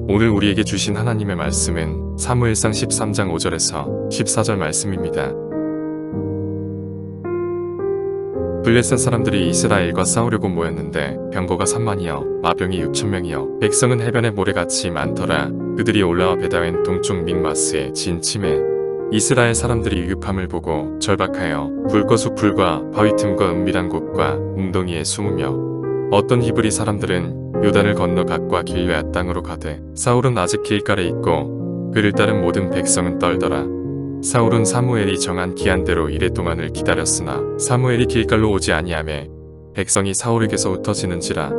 오늘 우리에게 주신 하나님의 말씀은 사무엘상 13장 5절에서 14절 말씀입니다. 블레셋 사람들이 이스라엘과 싸우려고 모였는데 병거가 3만이요 마병이 6천명이요 백성은 해변의 모래같이 많더라. 그들이 올라와 베다웬 동쪽 믹마스에 진침해 이스라엘 사람들이 위급함을 보고 절박하여 불거수 풀과 바위 틈과 은밀한 곳과 웅덩이에 숨으며 어떤 히브리 사람들은 요단을 건너 갓과 길앗 땅으로 가되 사울은 아직 길가에 있고 그를 따른 모든 백성은 떨더라. 사울은 사무엘이 정한 기한대로 이레 동안을 기다렸으나 사무엘이 길갈로 오지 아니하매 백성이 사울에게서 흩어지는지라.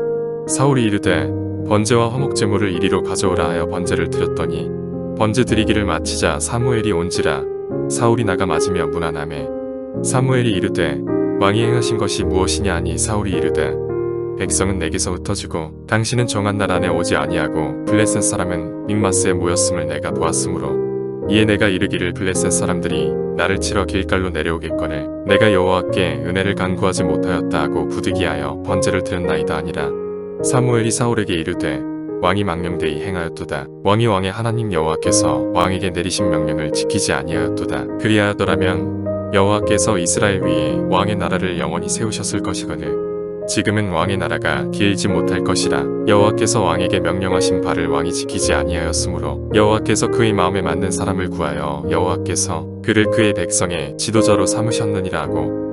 사울이 이르되 번제와 화목제물을 이리로 가져오라 하여 번제를 드렸더니 번제 드리기를 마치자 사무엘이 온지라. 사울이 나가 맞으며 문안하매 사무엘이 이르되 왕이 행하신 것이 무엇이냐 하니 사울이 이르되 백성은 내게서 흩어지고 당신은 정한 날 안에 오지 아니하고 블레셋 사람은 믹마스에 모였음을 내가 보았으므로 이에 내가 이르기를 블레셋 사람들이 나를 치러 길갈로 내려오겠거늘 내가 여호와께 은혜를 간구하지 못하였다 하고 부득이하여 번제를 드렸나이다 아니라. 사무엘이 사울에게 이르되 왕이 망령되이 행하였도다. 왕이 왕의 하나님 여호와께서 왕에게 내리신 명령을 지키지 아니하였도다. 그리하더라면 여호와께서 이스라엘 위에 왕의 나라를 영원히 세우셨을 것이거늘 지금은 왕의 나라가 길지 못할 것이라. 여호와께서 왕에게 명령하신 바를 왕이 지키지 아니하였으므로 여호와께서 그의 마음에 맞는 사람을 구하여 여호와께서 그를 그의 백성의 지도자로 삼으셨느니라 하고.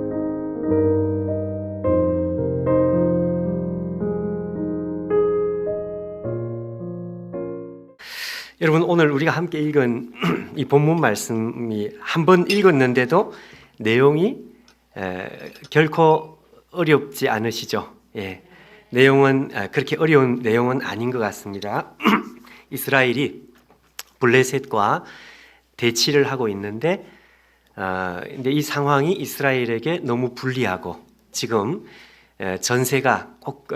여러분, 오늘 우리가 함께 읽은 이 본문 말씀이 한 번 읽었는데도 내용이 결코 어렵지 않으시죠? 예. 내용은 그렇게 어려운 내용은 아닌 것 같습니다. 이스라엘이 블레셋과 대치를 하고 있는데, 근데 이 상황이 이스라엘에게 너무 불리하고 지금 전세가 꼭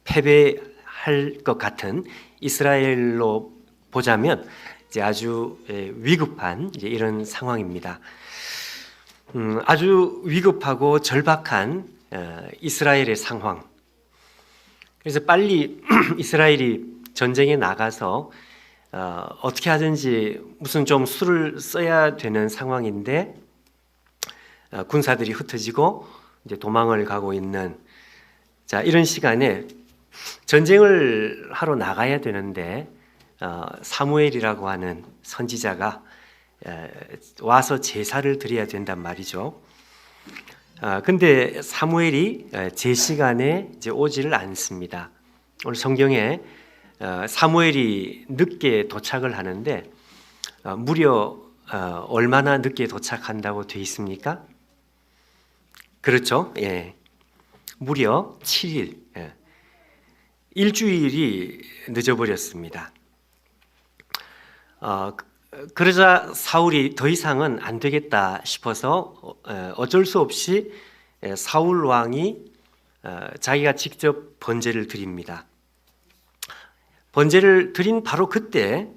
패배할 것 같은 이스라엘로 보자면 이제 아주 위급한 이제 이런 상황입니다. 아주 위급하고 절박한 이스라엘의 상황. 그래서 빨리 이스라엘이 전쟁에 나가서 어떻게 하든지 무슨 좀 수를 써야 되는 상황인데 군사들이 흩어지고 이제 도망을 가고 있는 이런 시간에 전쟁을 하러 나가야 되는데 사무엘이라고 하는 선지자가 와서 제사를 드려야 된단 말이죠. 근데 사무엘이 제 시간에 이제 오지를 않습니다. 오늘 성경에 사무엘이 늦게 도착을 하는데 무려 얼마나 늦게 도착한다고 되어 있습니까? 그렇죠? 예. 무려 7일. 예. 일주일이 늦어버렸습니다. 그러자 사울이 더 이상은 안 되겠다 싶어서 어쩔 수 없이 사울 왕이 자기가 직접 번제를 드립니다. 번제를 드린 바로 그때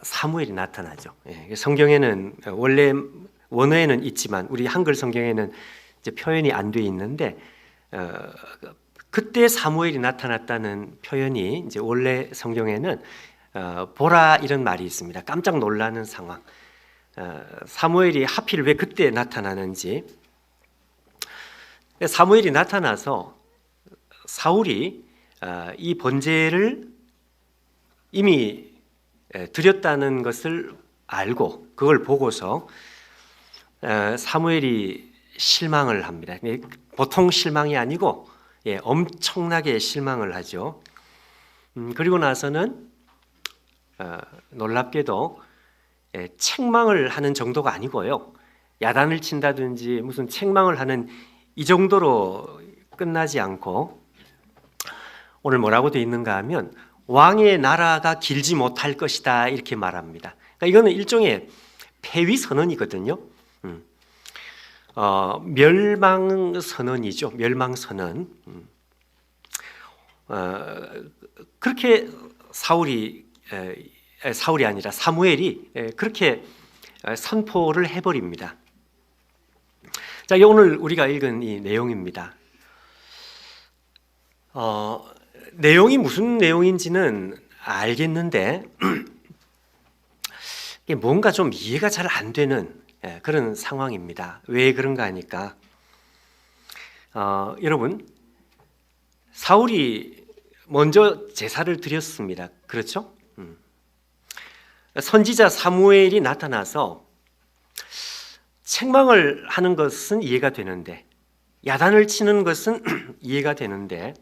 사무엘이 나타나죠. 성경에는 원래 원어에는 있지만 우리 한글 성경에는 이제 표현이 안 돼 있는데 그때 사무엘이 나타났다는 표현이 이제 원래 성경에는 보라 이런 말이 있습니다. 깜짝 놀라는 상황. 사무엘이 하필 왜 그때 나타나는지. 사무엘이 나타나서 사울이 이 번제를 이미 드렸다는 것을 알고 그걸 보고서 사무엘이 실망을 합니다. 보통 실망이 아니고 엄청나게 실망을 하죠. 그리고 나서는 놀랍게도 책망을 하는 정도가 아니고요. 야단을 친다든지 무슨 책망을 하는 이 정도로 끝나지 않고 오늘 뭐라고 되어 있는가 하면 왕의 나라가 길지 못할 것이다 이렇게 말합니다. 그러니까 이거는 일종의 폐위 선언이거든요. 멸망 선언이죠. 멸망 선언. 그렇게 사울이 아니라 사무엘이 그렇게 선포를 해버립니다. 자, 오늘 우리가 읽은 이 내용입니다. 내용이 무슨 내용인지는 알겠는데 이게 뭔가 좀 이해가 잘 안 되는 그런 상황입니다. 왜 그런가 하니까 여러분, 사울이 먼저 제사를 드렸습니다. 그렇죠? 선지자 사무엘이 나타나서 책망을 하는 것은 이해가 되는데, 야단을 치는 것은 이해가 되는데,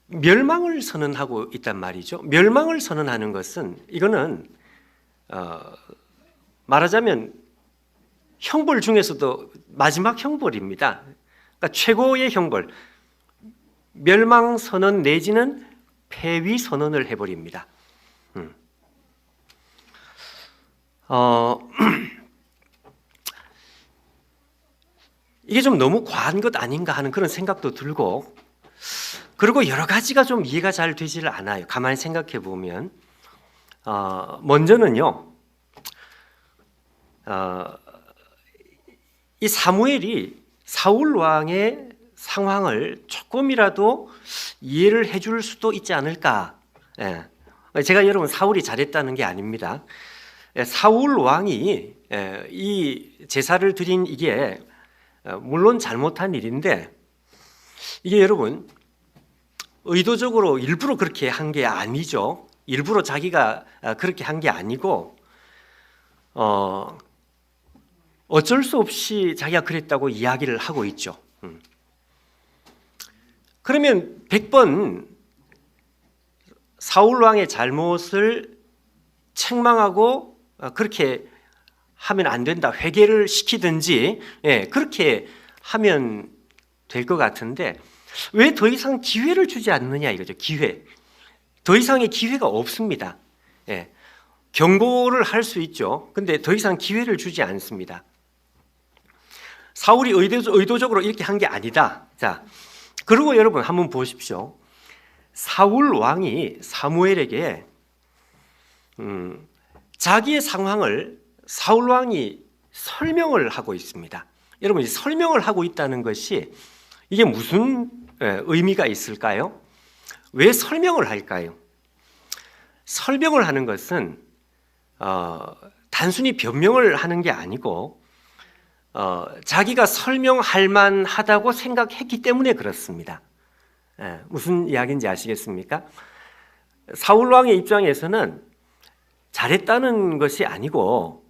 멸망을 선언하고 있단 말이죠. 멸망을 선언하는 것은 이거는 말하자면 형벌 중에서도 마지막 형벌입니다. 그러니까 최고의 형벌, 멸망 선언 내지는 폐위 선언을 해버립니다. 이게 좀 너무 과한 것 아닌가 하는 그런 생각도 들고, 그리고 여러 가지가 좀 이해가 잘 되지를 않아요. 가만히 생각해 보면 먼저는요, 이 사무엘이 사울 왕의 상황을 조금이라도 이해를 해줄 수도 있지 않을까. 제가 여러분 사울이 잘했다는 게 아닙니다. 사울 왕이 이 제사를 드린 이게 물론 잘못한 일인데, 이게 여러분 의도적으로 일부러 그렇게 한 게 아니죠. 일부러 자기가 그렇게 한 게 아니고 어쩔 수 없이 자기가 그랬다고 이야기를 하고 있죠. 그러면 100번 사울 왕의 잘못을 책망하고 그렇게 하면 안 된다, 회개를 시키든지 그렇게 하면 될 것 같은데, 왜 더 이상 기회를 주지 않느냐 이거죠. 기회. 더 이상의 기회가 없습니다. 경고를 할 수 있죠. 근데 더 이상 기회를 주지 않습니다. 사울이 의도적으로 이렇게 한 게 아니다. 자, 그리고 여러분 한번 보십시오. 사울 왕이 사무엘에게 자기의 상황을 사울 왕이 설명을 하고 있습니다. 여러분, 이 설명을 하고 있다는 것이 이게 무슨 의미가 있을까요? 왜 설명을 할까요? 설명을 하는 것은 단순히 변명을 하는 게 아니고 자기가 설명할 만하다고 생각했기 때문에 그렇습니다. 무슨 이야기인지 아시겠습니까? 사울 왕의 입장에서는 잘했다는 것이 아니고,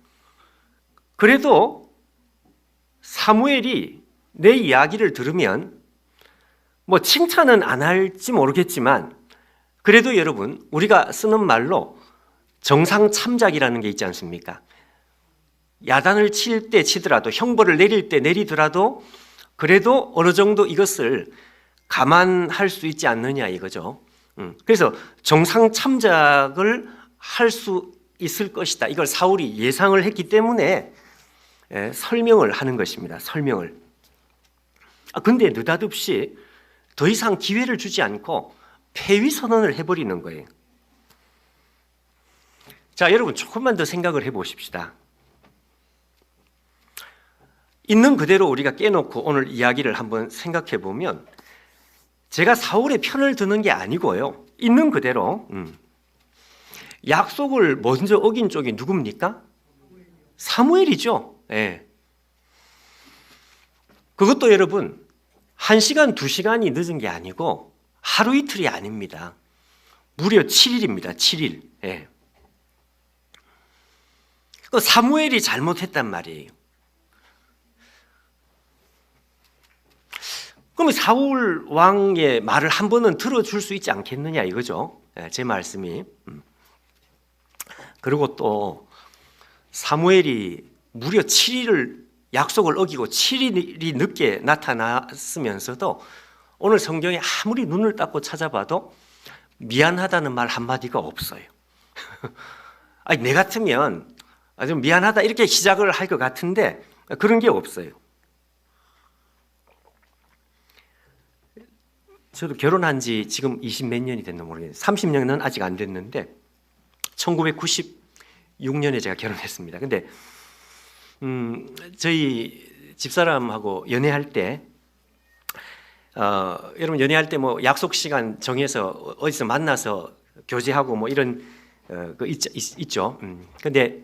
그래도 사무엘이 내 이야기를 들으면 뭐 칭찬은 안 할지 모르겠지만, 그래도 여러분 우리가 쓰는 말로 정상 참작이라는 게 있지 않습니까? 야단을 칠 때 치더라도, 형벌을 내릴 때 내리더라도 그래도 어느 정도 이것을 감안할 수 있지 않느냐 이거죠. 그래서 정상 참작을 할 수 있을 것이다, 이걸 사울이 예상을 했기 때문에 설명을 하는 것입니다. 설명을. 근데 느닷없이 더 이상 기회를 주지 않고 폐위 선언을 해버리는 거예요. 자, 여러분 조금만 더 생각을 해보십시다. 있는 그대로 우리가 깨놓고 오늘 이야기를 한번 생각해 보면, 제가 사울의 편을 드는 게 아니고요, 있는 그대로 약속을 먼저 어긴 쪽이 누굽니까? 사무엘이죠. 그것도 여러분 1시간, 2시간이 늦은 게 아니고 하루 이틀이 아닙니다. 무려 7일입니다. 7일. 사무엘이 잘못했단 말이에요. 그럼 사울 왕의 말을 한 번은 들어줄 수 있지 않겠느냐 이거죠. 제 말씀이. 그리고 또 사무엘이 무려 7일을 약속을 어기고 7일이 늦게 나타났으면서도 오늘 성경에 아무리 눈을 닦고 찾아봐도 미안하다는 말 한마디가 없어요. 아니, 내 같으면 좀 미안하다 이렇게 시작을 할 것 같은데 그런 게 없어요. 저도 결혼한 지 지금 20 몇 년이 됐나 모르겠어요. 30년은 아직 안 됐는데 1996년에 제가 결혼했습니다. 근데 저희 집사람하고 연애할 때 여러분 연애할 때 뭐 약속 시간 정해서 어디서 만나서 교제하고 뭐 이런 그 있죠. 근데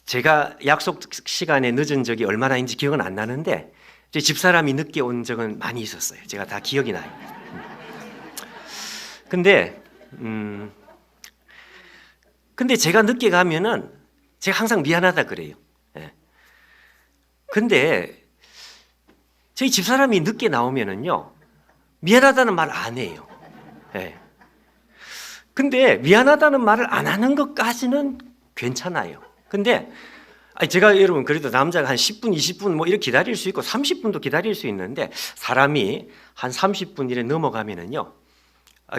제가 약속 시간에 늦은 적이 얼마나인지 기억은 안 나는데 제 집사람이 늦게 온 적은 많이 있었어요. 제가 다 기억이 나요. 근데 제가 늦게 가면은 제가 항상 미안하다 그래요. 예. 근데 저희 집사람이 늦게 나오면은요 미안하다는 말 안 해요. 예. 근데 미안하다는 말을 안 하는 것까지는 괜찮아요. 근데 제가 여러분 그래도 남자가 한 10분, 20분 뭐 이렇게 기다릴 수 있고 30분도 기다릴 수 있는데 사람이 한 30분 이래 넘어가면은요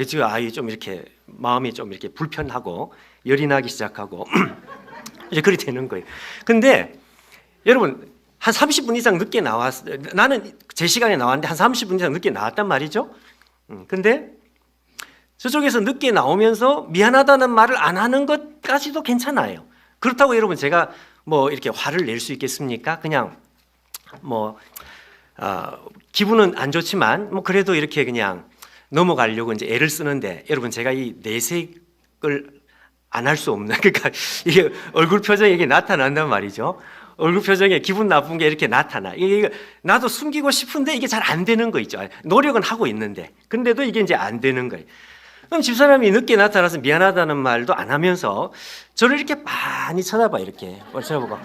지금 아이 좀 이렇게 마음이 좀 이렇게 불편하고 열이 나기 시작하고 이제 그리 되는 거예요. 근데 여러분 한 30분 이상 늦게 나왔어요. 나는 제 시간에 나왔는데 한 30분 이상 늦게 나왔단 말이죠. 근데 저쪽에서 늦게 나오면서 미안하다는 말을 안 하는 것까지도 괜찮아요. 그렇다고 여러분 제가 뭐 이렇게 화를 낼 수 있겠습니까? 그냥 뭐 기분은 안 좋지만 뭐 그래도 이렇게 그냥 넘어가려고 이제 애를 쓰는데 여러분 제가 이 내색을 안 할 수 없는 그러니까 이게 얼굴 표정에 이게 나타난단 말이죠. 얼굴 표정에 기분 나쁜 게 이렇게 나타나. 이게 나도 숨기고 싶은데 이게 잘 안 되는 거 있죠. 노력은 하고 있는데 근데도 이게 이제 안 되는 거예요. 그럼 집사람이 늦게 나타나서 미안하다는 말도 안 하면서 저를 이렇게 많이 쳐다봐 이렇게 쳐다보고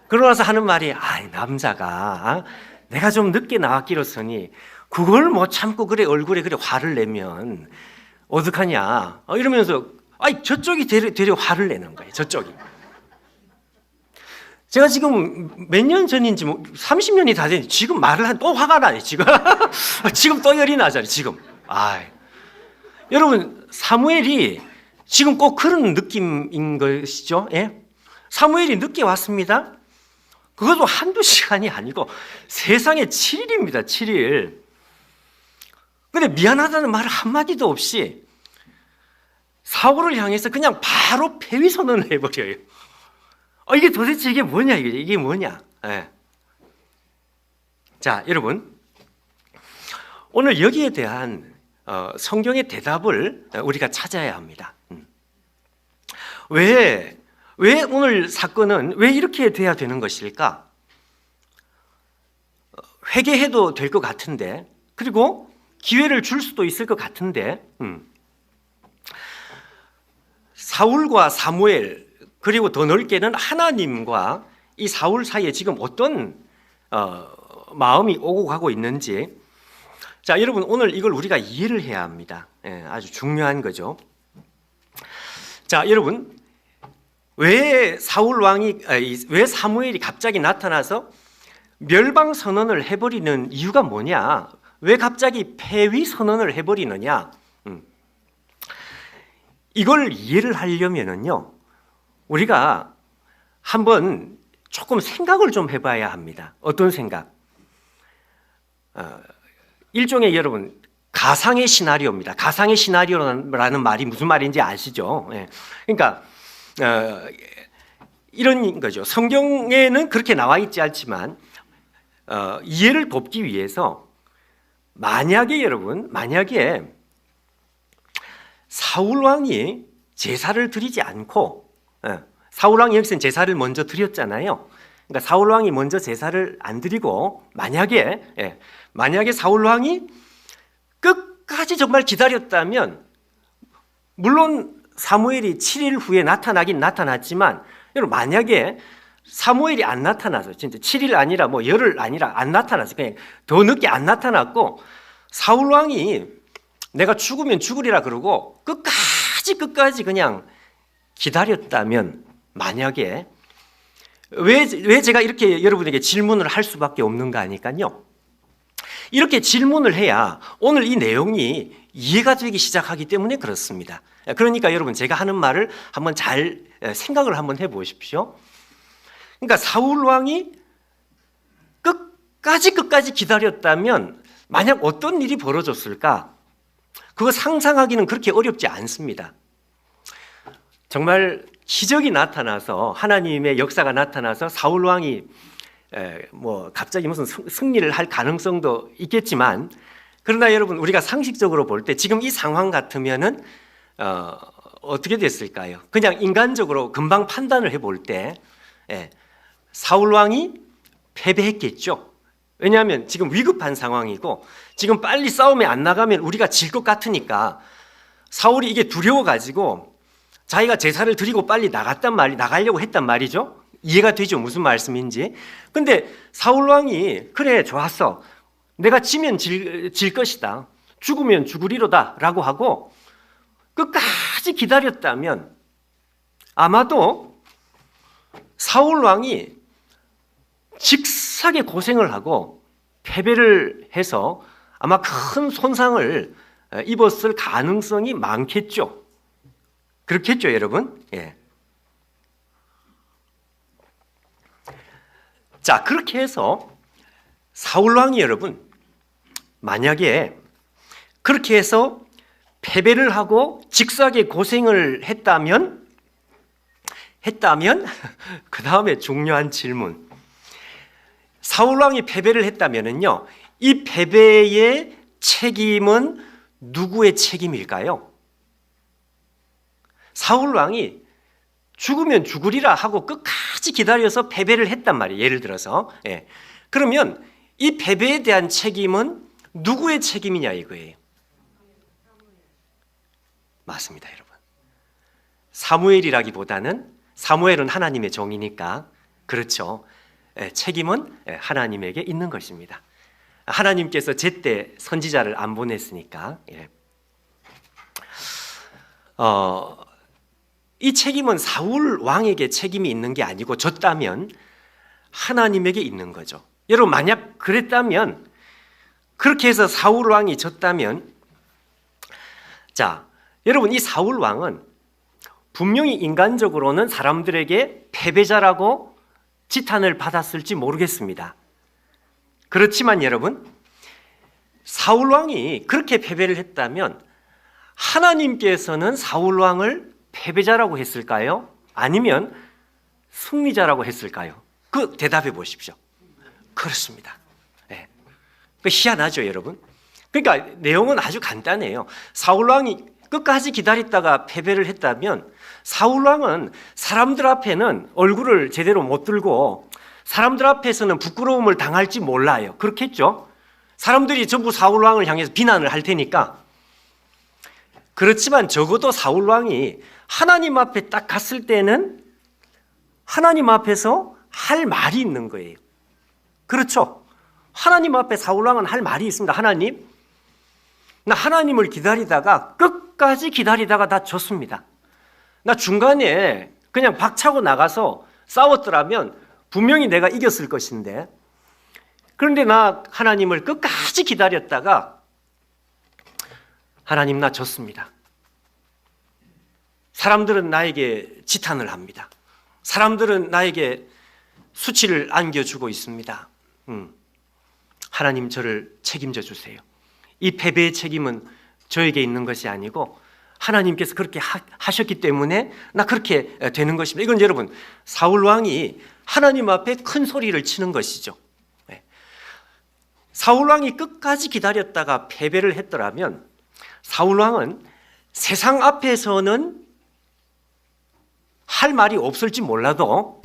그러고 나서 하는 말이 남자가 내가 좀 늦게 나왔기로서니 그걸 못 참고 그래 얼굴에 그래 화를 내면 어떡하냐 이러면서 저쪽이 되려 화를 내는 거예요. 저쪽이. 제가 지금 몇 년 전인지 뭐 30년이 다 됐는데 지금 말을 한 또 화가 나요. 지금 지금 또 열이 나잖아요. 지금. 여러분 사무엘이 지금 꼭 그런 느낌인 것이죠. 예? 사무엘이 늦게 왔습니다. 그것도 한두 시간이 아니고 세상에 7일입니다. 7일. 근데 미안하다는 말 한마디도 없이 사울을 향해서 그냥 바로 폐위 선언을 해버려요. 이게 도대체 이게 뭐냐 이게 뭐냐. 예. 자 여러분 오늘 여기에 대한 성경의 대답을 우리가 찾아야 합니다. 왜 오늘 사건은 왜 이렇게 돼야 되는 것일까? 회개해도 될 것 같은데 그리고 기회를 줄 수도 있을 것 같은데 사울과 사무엘 그리고 더 넓게는 하나님과 이 사울 사이에 지금 어떤 마음이 오고 가고 있는지 자 여러분 오늘 이걸 우리가 이해를 해야 합니다. 아주 중요한 거죠. 자 여러분 왜 사무엘이 갑자기 나타나서 멸방 선언을 해버리는 이유가 뭐냐? 왜 갑자기 폐위 선언을 해버리느냐? 이걸 이해를 하려면은요 우리가 한번 조금 생각을 좀 해봐야 합니다. 어떤 생각? 일종의 여러분 가상의 시나리오입니다. 가상의 시나리오라는 말이 무슨 말인지 아시죠? 그러니까 이런 거죠. 성경에는 그렇게 나와 있지 않지만 이해를 돕기 위해서 만약에 사울 왕이 제사를 드리지 않고 사울 왕이 여기서는 제사를 먼저 드렸잖아요. 그러니까 사울 왕이 먼저 제사를 안 드리고 만약에 사울 왕이 끝까지 정말 기다렸다면 물론 사무엘이 7일 후에 나타나긴 나타났지만 여러분 만약에 사무엘이 안 나타나서 진짜 7일 아니라 뭐 열흘 아니라 안 나타나서 그냥 더 늦게 안 나타났고 사울 왕이 내가 죽으면 죽으리라 그러고 끝까지 그냥 기다렸다면 만약에 왜 제가 이렇게 여러분에게 질문을 할 수밖에 없는가 하니까요. 이렇게 질문을 해야 오늘 이 내용이 이해가 되기 시작하기 때문에 그렇습니다. 그러니까 여러분 제가 하는 말을 한번 잘 생각을 한번 해보십시오. 그러니까 사울 왕이 끝까지 기다렸다면 만약 어떤 일이 벌어졌을까? 그거 상상하기는 그렇게 어렵지 않습니다. 정말 기적이 나타나서 하나님의 역사가 나타나서 사울 왕이 뭐 갑자기 무슨 승리를 할 가능성도 있겠지만, 그러나 여러분 우리가 상식적으로 볼 때 지금 이 상황 같으면은 어떻게 됐을까요? 그냥 인간적으로 금방 판단을 해볼 때 사울 왕이 패배했겠죠. 왜냐하면 지금 위급한 상황이고 지금 빨리 싸움에 안 나가면 우리가 질 것 같으니까 사울이 이게 두려워가지고 자기가 제사를 드리고 빨리 나가려고 했단 말이죠. 이해가 되죠? 무슨 말씀인지. 근데 사울 왕이 그래 좋았어. 내가 지면 질 것이다. 죽으면 죽으리로다 라고 하고 끝까지 기다렸다면 아마도 사울 왕이 직사게 고생을 하고 패배를 해서 아마 큰 손상을 입었을 가능성이 많겠죠. 그렇겠죠, 여러분? 예. 자, 그렇게 해서 사울 왕이 여러분 만약에 그렇게 해서 패배를 하고 직사게 고생을 했다면 그 다음에 중요한 질문. 사울 왕이 패배를 했다면은요, 이 패배의 책임은 누구의 책임일까요? 사울 왕이 죽으면 죽으리라 하고 끝까지 기다려서 패배를 했단 말이에요. 예를 들어서. 그러면 이 패배에 대한 책임은 누구의 책임이냐 이거예요. 맞습니다, 여러분. 사무엘이라기보다는 사무엘은 하나님의 종이니까 그렇죠. 책임은 하나님에게 있는 것입니다. 하나님께서 제때 선지자를 안 보냈으니까. 이 책임은 사울 왕에게 책임이 있는 게 아니고 졌다면 하나님에게 있는 거죠. 여러분 만약 그랬다면 그렇게 해서 사울 왕이 졌다면 자, 여러분 이 사울 왕은 분명히 인간적으로는 사람들에게 패배자라고 지탄을 받았을지 모르겠습니다. 그렇지만 여러분 사울 왕이 그렇게 패배를 했다면 하나님께서는 사울 왕을 패배자라고 했을까요? 아니면 승리자라고 했을까요? 그 대답해 보십시오. 그렇습니다. 그 희한하죠, 여러분. 그러니까 내용은 아주 간단해요. 사울 왕이 끝까지 기다렸다가 패배를 했다면 사울 왕은 사람들 앞에는 얼굴을 제대로 못 들고 사람들 앞에서는 부끄러움을 당할지 몰라요. 그렇겠죠? 사람들이 전부 사울 왕을 향해서 비난을 할 테니까. 그렇지만 적어도 사울 왕이 하나님 앞에 딱 갔을 때는 하나님 앞에서 할 말이 있는 거예요. 그렇죠? 하나님 앞에 사울 왕은 할 말이 있습니다. 하나님, 나 하나님을 기다리다가 끝까지 기다리다가 다 졌습니다. 나 중간에 그냥 박차고 나가서 싸웠더라면 분명히 내가 이겼을 것인데, 그런데 나 하나님을 끝까지 기다렸다가 하나님 나 졌습니다. 사람들은 나에게 지탄을 합니다. 사람들은 나에게 수치를 안겨주고 있습니다. 하나님 저를 책임져 주세요. 이 패배의 책임은 저에게 있는 것이 아니고 하나님께서 그렇게 하셨기 때문에 나 그렇게 되는 것입니다. 이건 여러분 사울 왕이 하나님 앞에 큰 소리를 치는 것이죠. 사울 왕이 끝까지 기다렸다가 패배를 했더라면 사울 왕은 세상 앞에서는 할 말이 없을지 몰라도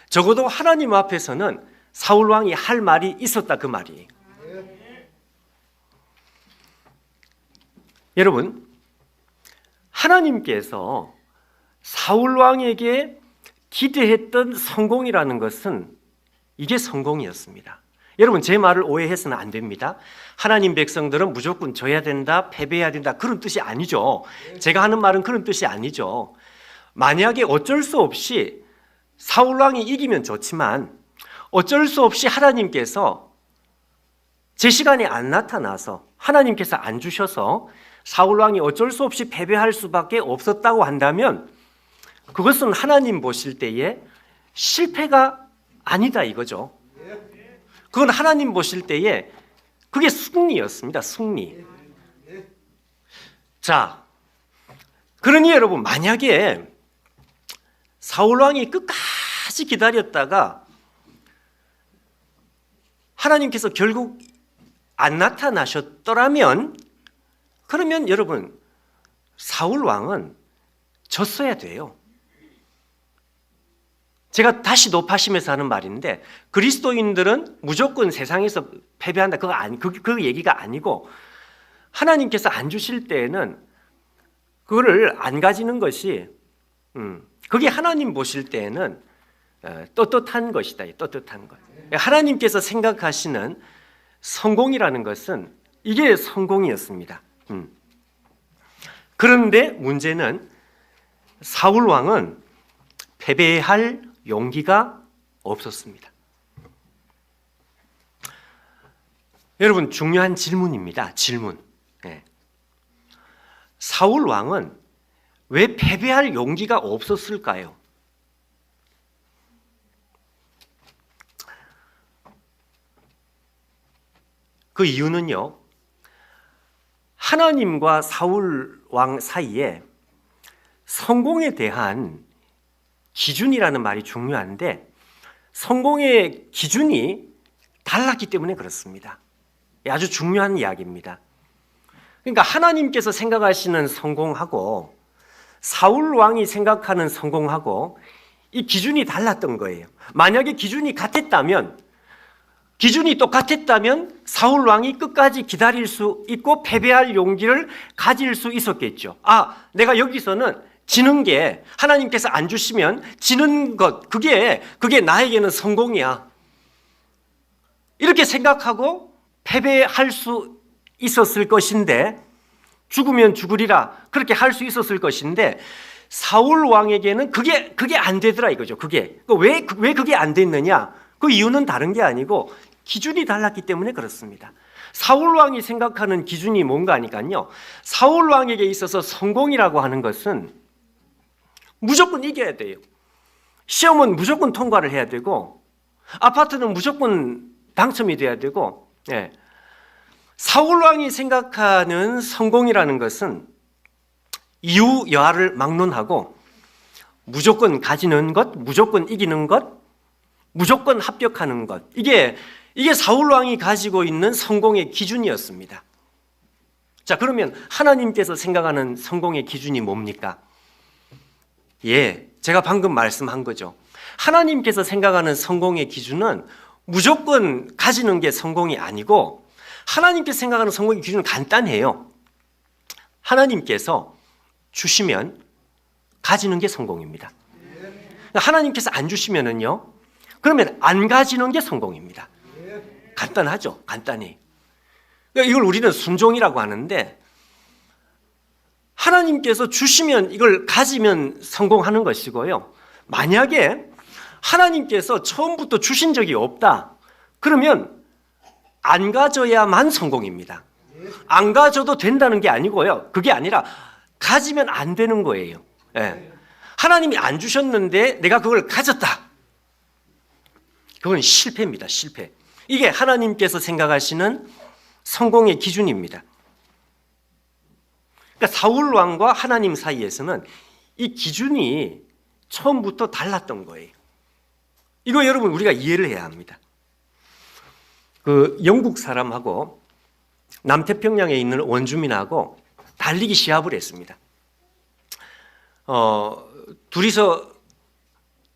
적어도 하나님 앞에서는 사울 왕이 할 말이 있었다 그 말이에요. 여러분 하나님께서 사울 왕에게 기대했던 성공이라는 것은 이게 성공이었습니다. 여러분 제 말을 오해해서는 안 됩니다. 하나님 백성들은 무조건 져야 된다, 패배해야 된다 그런 뜻이 아니죠. 제가 하는 말은 그런 뜻이 아니죠. 만약에 어쩔 수 없이 사울 왕이 이기면 좋지만 어쩔 수 없이 하나님께서 제 시간에 안 나타나서 하나님께서 안 주셔서 사울 왕이 어쩔 수 없이 패배할 수밖에 없었다고 한다면 그것은 하나님 보실 때에 실패가 아니다 이거죠. 그건 하나님 보실 때에 그게 승리였습니다. 승리. 자, 그러니 여러분 만약에 사울 왕이 끝까지 기다렸다가 하나님께서 결국 안 나타나셨더라면 그러면 여러분 사울 왕은 졌어야 돼요. 제가 다시 높아심에서 하는 말인데 그리스도인들은 무조건 세상에서 패배한다. 그 얘기가 아니고 하나님께서 안 주실 때에는 그거를 안 가지는 것이 그게 하나님 보실 때에는 떳떳한 것이다. 떳떳한 것. 하나님께서 생각하시는 성공이라는 것은 이게 성공이었습니다. 그런데 문제는 사울 왕은 패배할 용기가 없었습니다. 여러분 중요한 질문입니다. 질문. 네. 사울 왕은 왜 패배할 용기가 없었을까요? 그 이유는요, 하나님과 사울 왕 사이에 성공에 대한 기준이라는 말이 중요한데 성공의 기준이 달랐기 때문에 그렇습니다. 아주 중요한 이야기입니다. 그러니까 하나님께서 생각하시는 성공하고 사울 왕이 생각하는 성공하고 이 기준이 달랐던 거예요. 만약에 기준이 똑같았다면 사울 왕이 끝까지 기다릴 수 있고 패배할 용기를 가질 수 있었겠죠. 내가 여기서는 지는 게 하나님께서 안 주시면 지는 것 그게 나에게는 성공이야. 이렇게 생각하고 패배할 수 있었을 것인데 죽으면 죽으리라 그렇게 할 수 있었을 것인데 사울 왕에게는 그게 안 되더라 이거죠. 왜 그게 안 됐느냐? 그 이유는 다른 게 아니고 기준이 달랐기 때문에 그렇습니다. 사울 왕이 생각하는 기준이 뭔가 하니까요. 사울 왕에게 있어서 성공이라고 하는 것은 무조건 이겨야 돼요. 시험은 무조건 통과를 해야 되고 아파트는 무조건 당첨이 돼야 되고 사울 왕이 생각하는 성공이라는 것은 이유 여하를 막론하고 무조건 가지는 것, 무조건 이기는 것, 무조건 합격하는 것 이게 사울 왕이 가지고 있는 성공의 기준이었습니다. 자, 그러면 하나님께서 생각하는 성공의 기준이 뭡니까? 제가 방금 말씀한 거죠. 하나님께서 생각하는 성공의 기준은 무조건 가지는 게 성공이 아니고 하나님께서 생각하는 성공의 기준은 간단해요. 하나님께서 주시면 가지는 게 성공입니다. 하나님께서 안 주시면은요, 그러면 안 가지는 게 성공입니다. 간단하죠? 간단해. 이걸 우리는 순종이라고 하는데 하나님께서 주시면 이걸 가지면 성공하는 것이고요. 만약에 하나님께서 처음부터 주신 적이 없다. 그러면 안 가져야만 성공입니다. 안 가져도 된다는 게 아니고요. 그게 아니라 가지면 안 되는 거예요. 하나님이 안 주셨는데 내가 그걸 가졌다. 그건 실패입니다. 실패. 이게 하나님께서 생각하시는 성공의 기준입니다. 그러니까 사울 왕과 하나님 사이에서는 이 기준이 처음부터 달랐던 거예요. 이거 여러분 우리가 이해를 해야 합니다. 그 영국 사람하고 남태평양에 있는 원주민하고 달리기 시합을 했습니다. 둘이서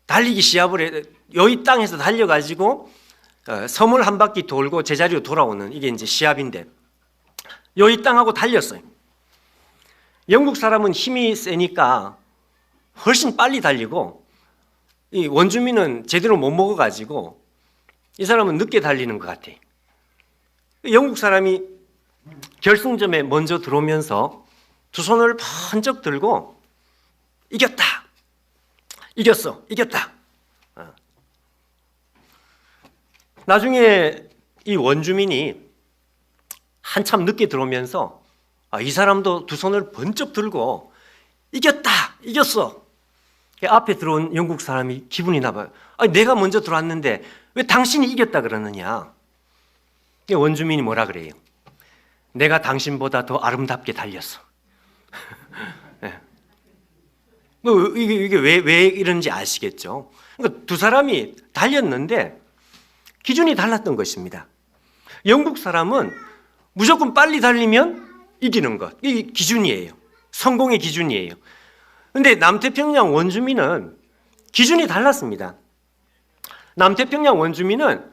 달리기 시합을 여기 땅에서 달려가지고 섬을 한 바퀴 돌고 제자리로 돌아오는 이게 이제 시합인데 여기 땅하고 달렸어요. 영국 사람은 힘이 세니까 훨씬 빨리 달리고 이 원주민은 제대로 못 먹어가지고 이 사람은 늦게 달리는 것 같아. 영국 사람이 결승점에 먼저 들어오면서 두 손을 번쩍 들고 이겼다. 이겼어. 이겼다. 나중에 이 원주민이 한참 늦게 들어오면서 이 사람도 두 손을 번쩍 들고 이겼다. 이겼어. 앞에 들어온 영국 사람이 기분이 나빠요. 내가 먼저 들어왔는데 왜 당신이 이겼다 그러느냐. 원주민이 뭐라 그래요? 내가 당신보다 더 아름답게 달렸어. 이게 왜 이런지 아시겠죠? 그러니까 두 사람이 달렸는데 기준이 달랐던 것입니다. 영국 사람은 무조건 빨리 달리면 이기는 것. 이게 기준이에요. 성공의 기준이에요. 근데 남태평양 원주민은 기준이 달랐습니다. 남태평양 원주민은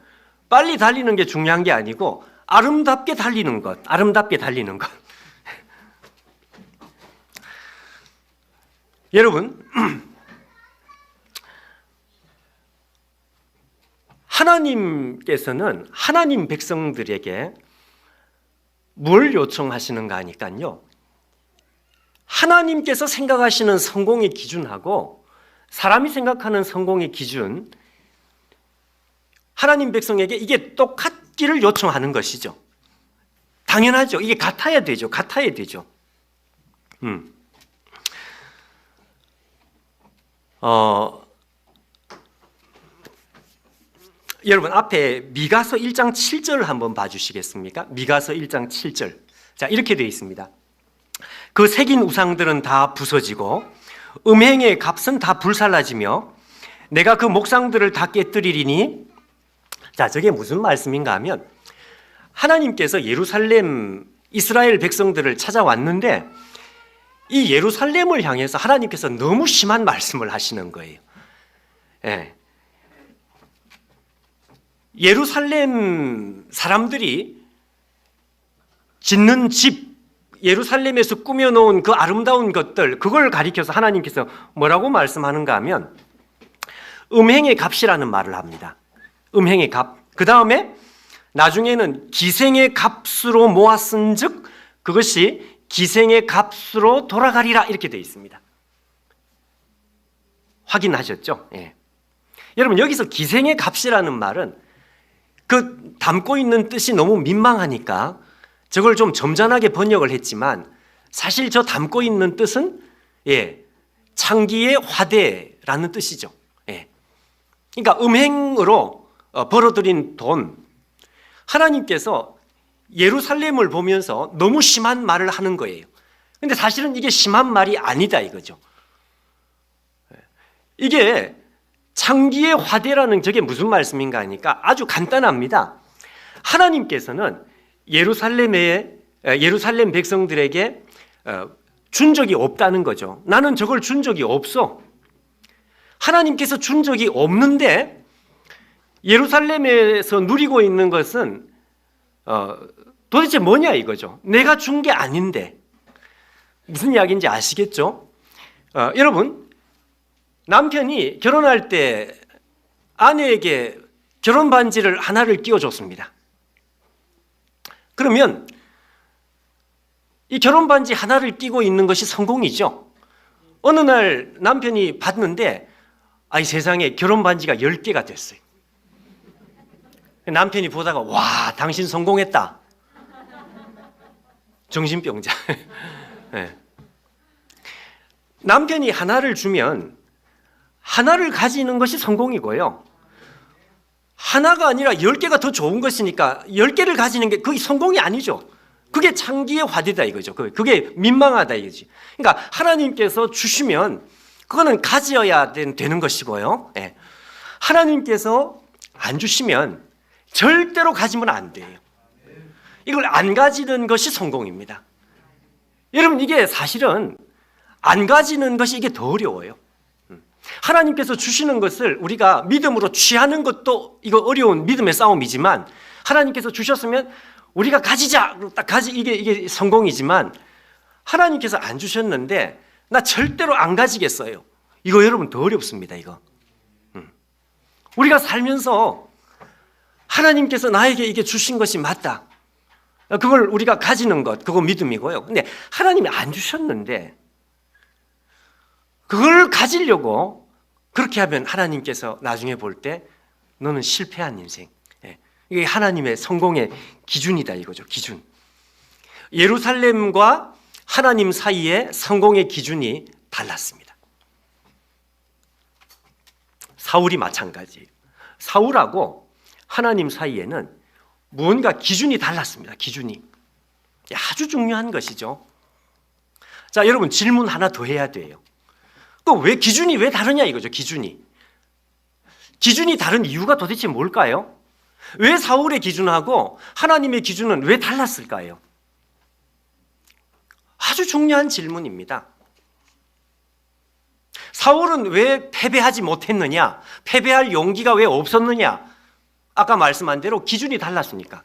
빨리 달리는 게 중요한 게 아니고 아름답게 달리는 것, 아름답게 달리는 것. 여러분, 하나님께서는 하나님 백성들에게 뭘 요청하시는가 하니까요. 하나님께서 생각하시는 성공의 기준하고 사람이 생각하는 성공의 기준, 하나님 백성에게 이게 똑같기를 요청하는 것이죠. 당연하죠. 이게 같아야 되죠. 같아야 되죠. 여러분 앞에 미가서 1장 7절을 한번 봐주시겠습니까? 미가서 1장 7절. 자, 이렇게 되어 있습니다. 그 새긴 우상들은 다 부서지고 음행의 값은 다 불살라지며 내가 그 목상들을 다 깨뜨리리니. 자, 저게 무슨 말씀인가 하면 하나님께서 예루살렘 이스라엘 백성들을 찾아왔는데 이 예루살렘을 향해서 하나님께서 너무 심한 말씀을 하시는 거예요. 예. 예루살렘 사람들이 짓는 집, 예루살렘에서 꾸며놓은 그 아름다운 것들, 그걸 가리켜서 하나님께서 뭐라고 말씀하는가 하면 음행의 값이라는 말을 합니다. 음행의 값. 그 다음에 나중에는 기생의 값으로 모았은 즉 그것이 기생의 값으로 돌아가리라 이렇게 되어 있습니다. 확인하셨죠? 예. 여러분 여기서 기생의 값이라는 말은 그 담고 있는 뜻이 너무 민망하니까 저걸 좀 점잖하게 번역을 했지만 사실 저 담고 있는 뜻은 창기의 화대라는 뜻이죠. 그러니까 음행으로 벌어들인 돈, 하나님께서 예루살렘을 보면서 너무 심한 말을 하는 거예요. 근데 사실은 이게 심한 말이 아니다 이거죠. 이게 창기의 화대라는 저게 무슨 말씀인가 하니까 아주 간단합니다. 하나님께서는 예루살렘 백성들에게 준 적이 없다는 거죠. 나는 저걸 준 적이 없어. 하나님께서 준 적이 없는데 예루살렘에서 누리고 있는 것은 도대체 뭐냐 이거죠. 내가 준 게 아닌데. 무슨 이야기인지 아시겠죠? 여러분, 남편이 결혼할 때 아내에게 결혼 반지를 하나를 끼워줬습니다. 그러면 이 결혼 반지 하나를 끼고 있는 것이 성공이죠. 어느 날 남편이 봤는데 아이 세상에 결혼 반지가 10개가 됐어요. 남편이 보다가 와 당신 성공했다. 정신병자. 네. 남편이 하나를 주면 하나를 가지는 것이 성공이고요. 하나가 아니라 10개가 더 좋은 것이니까 10개를 가지는 게 그게 성공이 아니죠. 그게 창기의 화대다 이거죠. 그게 민망하다 이거지. 그러니까 하나님께서 주시면 그거는 가져야 되는 것이고요. 하나님께서 안 주시면 절대로 가지면 안 돼요. 이걸 안 가지는 것이 성공입니다. 여러분 이게 사실은 안 가지는 것이 이게 더 어려워요. 하나님께서 주시는 것을 우리가 믿음으로 취하는 것도 이거 어려운 믿음의 싸움이지만 하나님께서 주셨으면 우리가 가지자 딱 이게 성공이지만 하나님께서 안 주셨는데 나 절대로 안 가지겠어요. 이거 여러분 더 어렵습니다. 이거 우리가 살면서 하나님께서 나에게 이게 주신 것이 맞다. 그걸 우리가 가지는 것 그거 믿음이고요. 근데 하나님이 안 주셨는데 그걸 가지려고 그렇게 하면 하나님께서 나중에 볼 때 너는 실패한 인생. 이게 하나님의 성공의 기준이다 이거죠. 기준. 예루살렘과 하나님 사이에 성공의 기준이 달랐습니다. 사울이 마찬가지예요. 사울하고 하나님 사이에는 무언가 기준이 달랐습니다. 기준이. 아주 중요한 것이죠. 자, 여러분 질문 하나 더 해야 돼요. 왜 기준이 왜 다르냐 이거죠. 기준이 다른 이유가 도대체 뭘까요? 왜 사울의 기준하고 하나님의 기준은 왜 달랐을까요? 아주 중요한 질문입니다. 사울은 왜 패배하지 못했느냐? 패배할 용기가 왜 없었느냐? 아까 말씀한 대로 기준이 달랐으니까.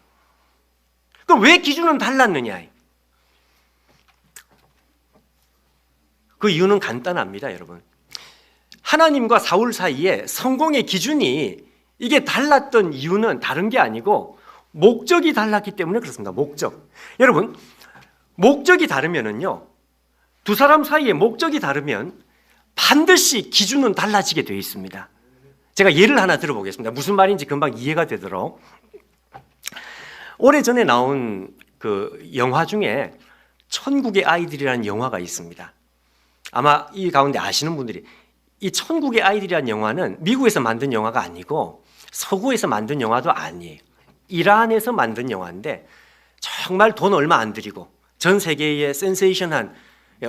그럼 왜 기준은 달랐느냐? 그 이유는 간단합니다, 여러분. 하나님과 사울 사이에 성공의 기준이 이게 달랐던 이유는 다른 게 아니고 목적이 달랐기 때문에 그렇습니다. 목적. 여러분, 목적이 다르면은요, 두 사람 사이에 목적이 다르면 반드시 기준은 달라지게 되어 있습니다. 제가 예를 하나 들어보겠습니다. 무슨 말인지 금방 이해가 되도록. 오래전에 나온 그 영화 중에 천국의 아이들이라는 영화가 있습니다. 아마 이 가운데 아시는 분들이, 이 천국의 아이들이라는 영화는 미국에서 만든 영화가 아니고 서구에서 만든 영화도 아니에요. 이란에서 만든 영화인데 정말 돈 얼마 안 들이고 전 세계에 센세이션한,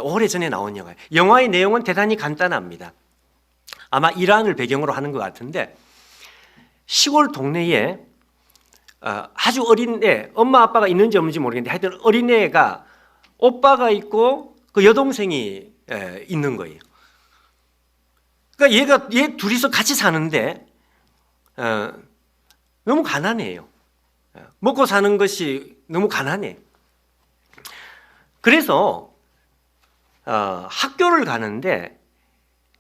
오래전에 나온 영화예요. 영화의 내용은 대단히 간단합니다. 아마 이란을 배경으로 하는 것 같은데, 시골 동네에 아주 어린 애, 엄마 아빠가 있는지 없는지 모르겠는데 하여튼 어린 애가 오빠가 있고 그 여동생이 있는 거예요. 그러니까 얘 둘이서 같이 사는데 너무 가난해요. 먹고 사는 것이 너무 가난해. 그래서 학교를 가는데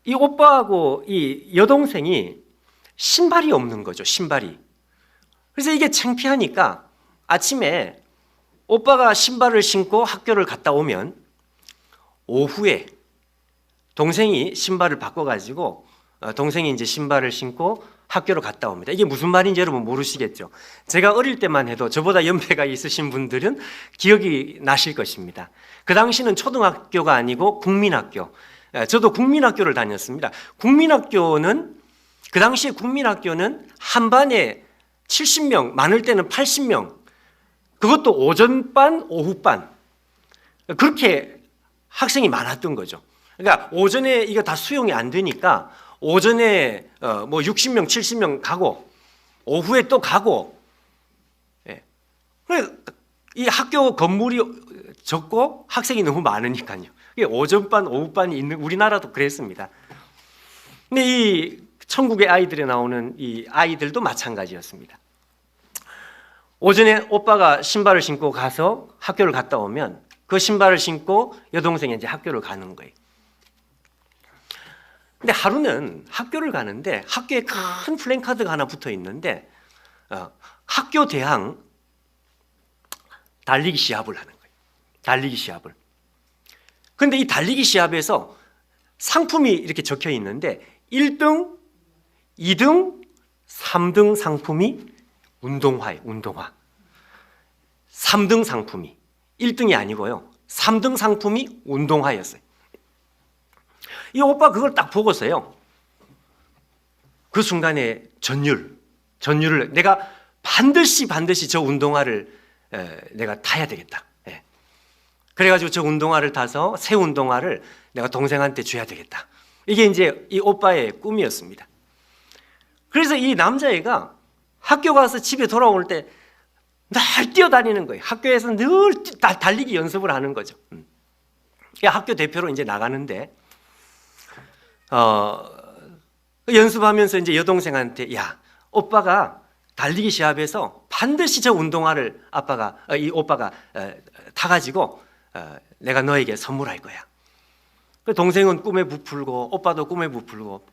이 오빠하고 이 여동생이 신발이 없는 거죠. 신발이. 그래서 이게 창피하니까 아침에 오빠가 신발을 신고 학교를 갔다 오면 오후에 동생이 신발을 바꿔가지고 동생이 이제 신발을 신고 학교로 갔다 옵니다. 이게 무슨 말인지 여러분 모르시겠죠? 제가 어릴 때만 해도 저보다 연배가 있으신 분들은 기억이 나실 것입니다. 그 당시는 초등학교가 아니고 국민학교. 저도 국민학교를 다녔습니다. 국민학교는, 그 당시에 국민학교는 한 반에 70명, 많을 때는 80명. 그것도 오전반, 오후반. 그렇게 학생이 많았던 거죠. 그러니까 오전에 이거 다 수용이 안 되니까 오전에 뭐 60명, 70명 가고 오후에 또 가고. 이 학교 건물이 적고 학생이 너무 많으니까요. 오전반, 오후반이 있는, 우리나라도 그랬습니다. 근데 이 천국의 아이들에 나오는 이 아이들도 마찬가지였습니다. 오전에 오빠가 신발을 신고 가서 학교를 갔다 오면 그 신발을 신고 여동생이 이제 학교를 가는 거예요. 근데 하루는 학교를 가는데 학교에 큰 플랜카드가 하나 붙어 있는데 학교 대항 달리기 시합을 하는 거예요. 달리기 시합을. 근데 이 달리기 시합에서 상품이 이렇게 적혀 있는데 1등, 2등, 3등 상품이 운동화예요. 운동화. 3등 상품이 1등이 아니고요. 3등 상품이 운동화였어요. 이 오빠 그걸 딱 보고서요, 그 순간에 전율을 내가 반드시 저 운동화를 내가 타야 되겠다. 그래가지고 저 운동화를 타서 새 운동화를 내가 동생한테 줘야 되겠다. 이게 이제 이 오빠의 꿈이었습니다. 그래서 이 남자애가 학교 가서 집에 돌아올 때 늘 뛰어다니는 거예요. 학교에서 늘 달리기 연습을 하는 거죠. 학교 대표로 이제 나가는데 연습하면서 이제 여동생한테, 야, 오빠가 달리기 시합에서 반드시 저 운동화를 이 오빠가 타가지고 내가 너에게 선물할 거야. 동생은 꿈에 부풀고 오빠도 꿈에 부풀고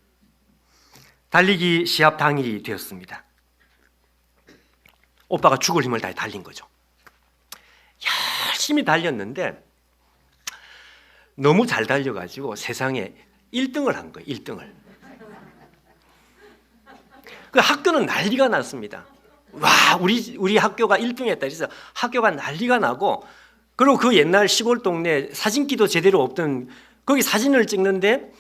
달리기 시합 당일이 되었습니다. 오빠가 죽을 힘을 다해 달린 거죠. 열심히 달렸는데 너무 잘 달려가지고 세상에 1등을 한 거예요. 1등을. 그 학교는 난리가 났습니다. 와, 우리 학교가 1등했다. 그래서 학교가 난리가 나고, 그리고 그 옛날 시골 동네 사진기도 제대로 없던 거기 사진을 찍는데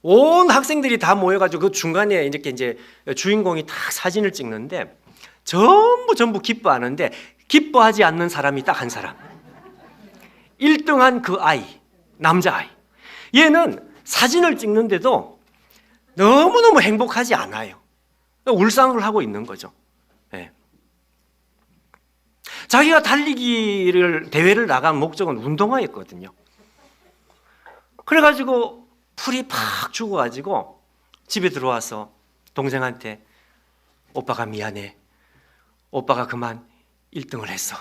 온 학생들이 다 모여가지고 그 중간에 이렇게 이제 주인공이 딱 사진을 찍는데 전부 기뻐하는데 기뻐하지 않는 사람이 딱 한 사람. 1등한 그 아이, 남자아이. 얘는 사진을 찍는데도 너무너무 행복하지 않아요. 울상을 하고 있는 거죠. 네. 자기가 달리기를 대회를 나간 목적은 운동화였거든요. 그래가지고 풀이 팍 죽어가지고 집에 들어와서 동생한테 오빠가 미안해. 오빠가 그만 1등을 했어.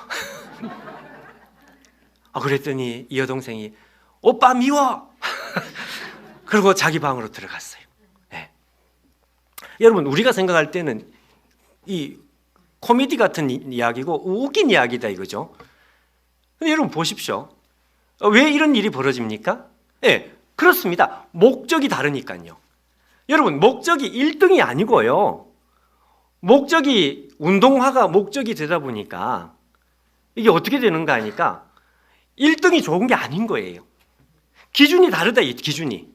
그랬더니 이 여동생이 오빠 미워. 그리고 자기 방으로 들어갔어요. 네. 여러분 우리가 생각할 때는 이 코미디 같은 이야기고 웃긴 이야기다 이거죠. 근데 여러분 보십시오. 왜 이런 일이 벌어집니까? 네, 그렇습니다. 목적이 다르니까요. 여러분 목적이 1등이 아니고요. 목적이 운동화가 목적이 되다 보니까 이게 어떻게 되는가 하니까 1등이 좋은 게 아닌 거예요. 기준이 다르다 이 기준이.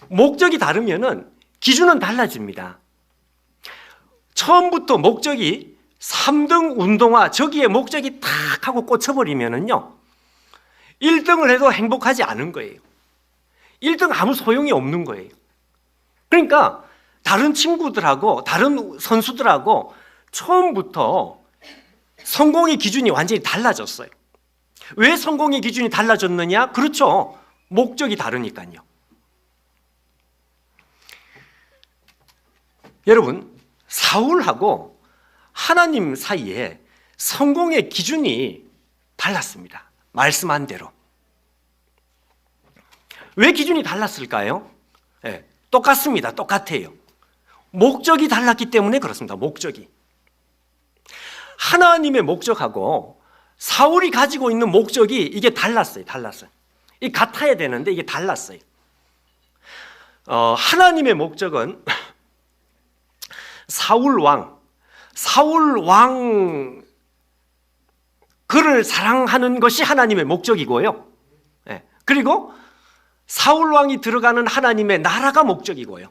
목적이 다르면은 기준은 달라집니다. 처음부터 목적이 3등 운동화 저기에 목적이 탁 하고 꽂혀버리면은요 1등을 해도 행복하지 않은 거예요. 1등 아무 소용이 없는 거예요. 그러니까 다른 친구들하고 다른 선수들하고 처음부터 성공의 기준이 완전히 달라졌어요. 왜 성공의 기준이 달라졌느냐? 그렇죠. 목적이 다르니까요. 여러분 사울하고 하나님 사이에 성공의 기준이 달랐습니다. 말씀한 대로. 왜 기준이 달랐을까요? 네, 똑같습니다. 똑같아요. 목적이 달랐기 때문에 그렇습니다. 목적이. 하나님의 목적하고 사울이 가지고 있는 목적이 이게 달랐어요. 이 같아야 되는데 이게 달랐어요. 하나님의 목적은 사울 왕 그를 사랑하는 것이 하나님의 목적이고요. 네. 그리고 사울 왕이 들어가는 하나님의 나라가 목적이고요.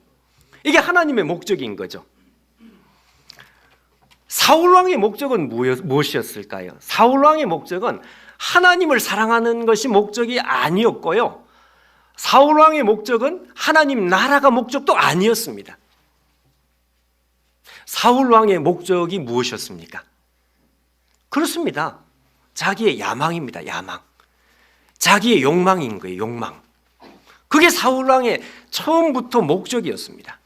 이게 하나님의 목적인 거죠. 사울 왕의 목적은 무엇이었을까요? 사울 왕의 목적은 하나님을 사랑하는 것이 목적이 아니었고요. 사울 왕의 목적은 하나님 나라가 목적도 아니었습니다. 사울 왕의 목적이 무엇이었습니까? 그렇습니다. 자기의 야망입니다. 야망. 자기의 욕망인 거예요. 욕망. 그게 사울 왕의 처음부터 목적이었습니다.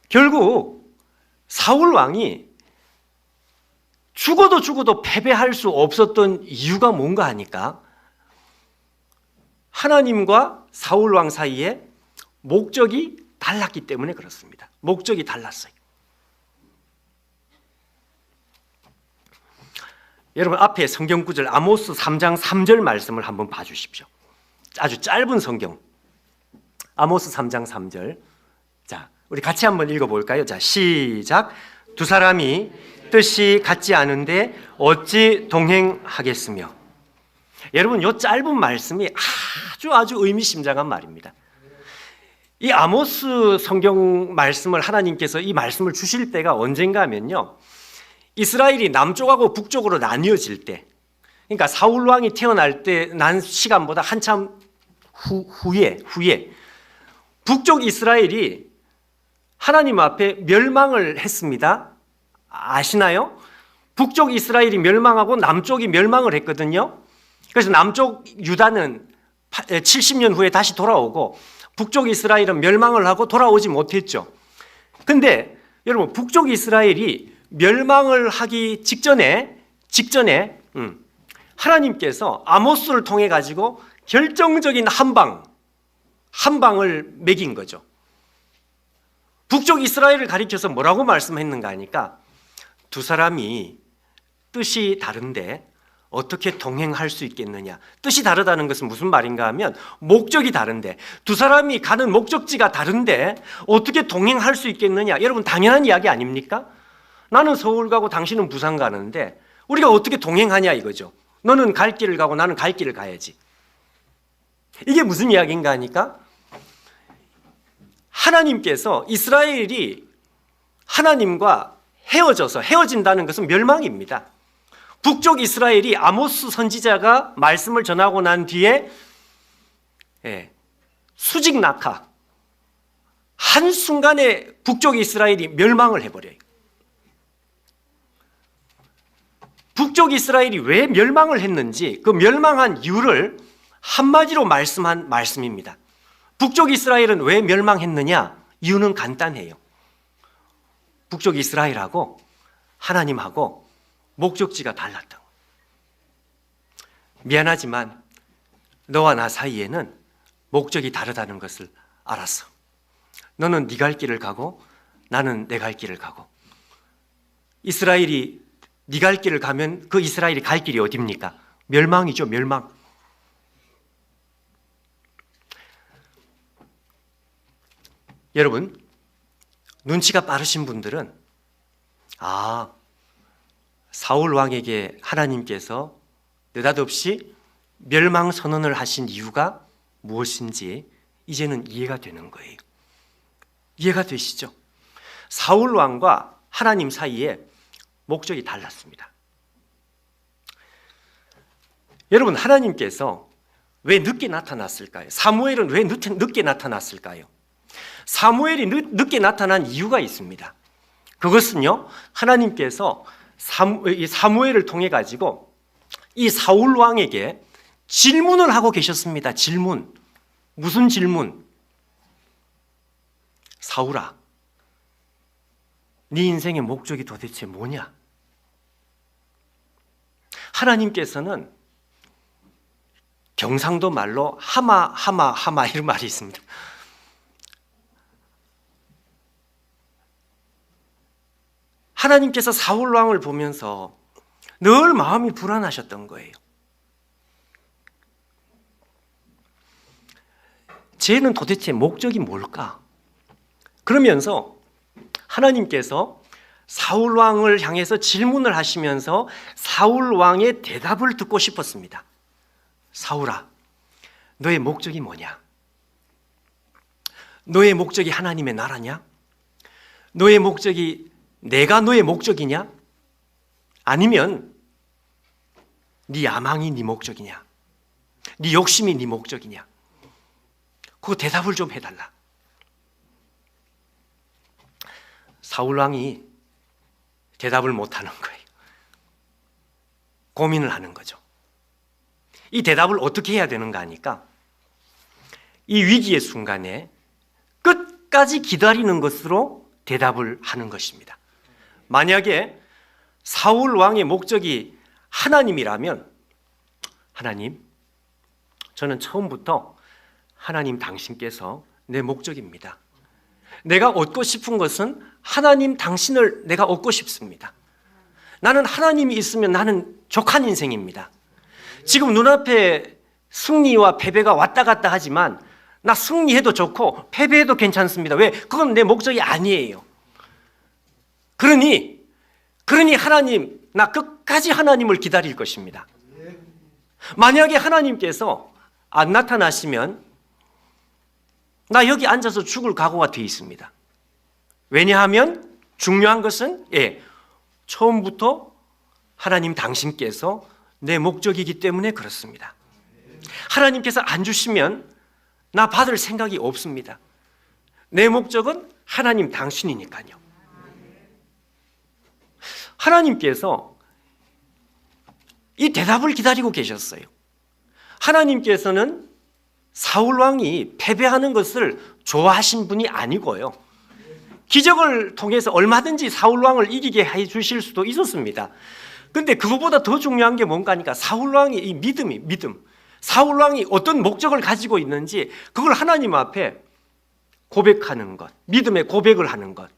결국 사울 왕이 죽어도 패배할 수 없었던 이유가 뭔가 하니까 하나님과 사울 왕 사이에 목적이 달랐기 때문에 그렇습니다. 목적이 달랐어요. 여러분 앞에 성경 구절 아모스 3장 3절 말씀을 한번 봐주십시오. 아주 짧은 성경 아모스 3장 3절. 자, 우리 같이 한번 읽어볼까요? 자, 시작. 두 사람이 뜻이 같지 않은데 어찌 동행하겠으며. 여러분 이 짧은 말씀이 아주 의미심장한 말입니다. 이 아모스 성경 말씀을 하나님께서 이 말씀을 주실 때가 언젠가 하면요 이스라엘이 남쪽하고 북쪽으로 나뉘어질 때, 그러니까 사울 왕이 태어날 때 난 시간보다 한참 후에 북쪽 이스라엘이 하나님 앞에 멸망을 했습니다. 아시나요? 북쪽 이스라엘이 멸망하고 남쪽이 멸망을 했거든요. 그래서 남쪽 유다는 70년 후에 다시 돌아오고 북쪽 이스라엘은 멸망을 하고 돌아오지 못했죠. 근데 여러분 북쪽 이스라엘이 멸망을 하기 직전에 하나님께서 아모스를 통해 가지고 결정적인 한 방을 매긴 거죠. 북쪽 이스라엘을 가리켜서 뭐라고 말씀했는가 하니까 두 사람이 뜻이 다른데 어떻게 동행할 수 있겠느냐. 뜻이 다르다는 것은 무슨 말인가 하면 목적이 다른데 두 사람이 가는 목적지가 다른데 어떻게 동행할 수 있겠느냐. 여러분 당연한 이야기 아닙니까? 나는 서울 가고 당신은 부산 가는데 우리가 어떻게 동행하냐 이거죠. 너는 갈 길을 가고 나는 갈 길을 가야지. 이게 무슨 이야기인가 하니까 하나님께서 이스라엘이 하나님과 헤어진다는 것은 멸망입니다. 북쪽 이스라엘이 아모스 선지자가 말씀을 전하고 난 뒤에 수직 낙하, 한순간에 북쪽 이스라엘이 멸망을 해버려요. 북쪽 이스라엘이 왜 멸망을 했는지 그 멸망한 이유를 한마디로 말씀한 말씀입니다. 북쪽 이스라엘은 왜 멸망했느냐? 이유는 간단해요. 북쪽 이스라엘하고 하나님하고 목적지가 달랐던 거예요. 미안하지만 너와 나 사이에는 목적이 다르다는 것을 알았어. 너는 네 갈 길을 가고 나는 내 갈 길을 가고. 이스라엘이 네 갈 길을 가면 그 이스라엘이 갈 길이 어디입니까? 멸망이죠, 멸망. 여러분, 눈치가 빠르신 분들은 사울 왕에게 하나님께서 느닷없이 멸망 선언을 하신 이유가 무엇인지 이제는 이해가 되는 거예요. 이해가 되시죠? 사울 왕과 하나님 사이에 목적이 달랐습니다. 여러분, 하나님께서 왜 늦게 나타났을까요? 사무엘은 왜 늦게 나타났을까요? 사무엘이 늦게 나타난 이유가 있습니다. 그것은요, 하나님께서 사무엘을 통해 가지고 이 사울 왕에게 질문을 하고 계셨습니다. 질문. 무슨 질문? 사울아, 네 인생의 목적이 도대체 뭐냐? 하나님께서는 경상도 말로 하마 이런 말이 있습니다. 하나님께서 사울 왕을 보면서 늘 마음이 불안하셨던 거예요. 쟤는 도대체 목적이 뭘까? 그러면서 하나님께서 사울 왕을 향해서 질문을 하시면서 사울 왕의 대답을 듣고 싶었습니다. 사울아, 너의 목적이 뭐냐? 너의 목적이 하나님의 나라냐? 너의 목적이 내가 너의 목적이냐? 아니면 네 야망이 네 목적이냐? 네 욕심이 네 목적이냐? 그 대답을 좀 해달라. 사울 왕이 대답을 못하는 거예요. 고민을 하는 거죠. 이 대답을 어떻게 해야 되는가 하니까 이 위기의 순간에 끝까지 기다리는 것으로 대답을 하는 것입니다. 만약에 사울 왕의 목적이 하나님이라면, 하나님, 저는 처음부터 하나님 당신께서 내 목적입니다. 내가 얻고 싶은 것은 하나님 당신을 내가 얻고 싶습니다. 나는 하나님이 있으면 나는 족한 인생입니다. 지금 눈앞에 승리와 패배가 왔다 갔다 하지만 나 승리해도 좋고 패배해도 괜찮습니다. 왜? 그건 내 목적이 아니에요. 그러니 하나님, 나 끝까지 하나님을 기다릴 것입니다. 만약에 하나님께서 안 나타나시면 나 여기 앉아서 죽을 각오가 되어 있습니다. 왜냐하면 중요한 것은 처음부터 하나님 당신께서 내 목적이기 때문에 그렇습니다. 하나님께서 안 주시면 나 받을 생각이 없습니다. 내 목적은 하나님 당신이니까요. 하나님께서 이 대답을 기다리고 계셨어요. 하나님께서는 사울 왕이 패배하는 것을 좋아하신 분이 아니고요. 기적을 통해서 얼마든지 사울 왕을 이기게 해 주실 수도 있었습니다. 근데 그것보다 더 중요한 게 뭔가 하니까 사울 왕의 이 믿음. 사울 왕이 어떤 목적을 가지고 있는지 그걸 하나님 앞에 고백하는 것, 믿음의 고백을 하는 것.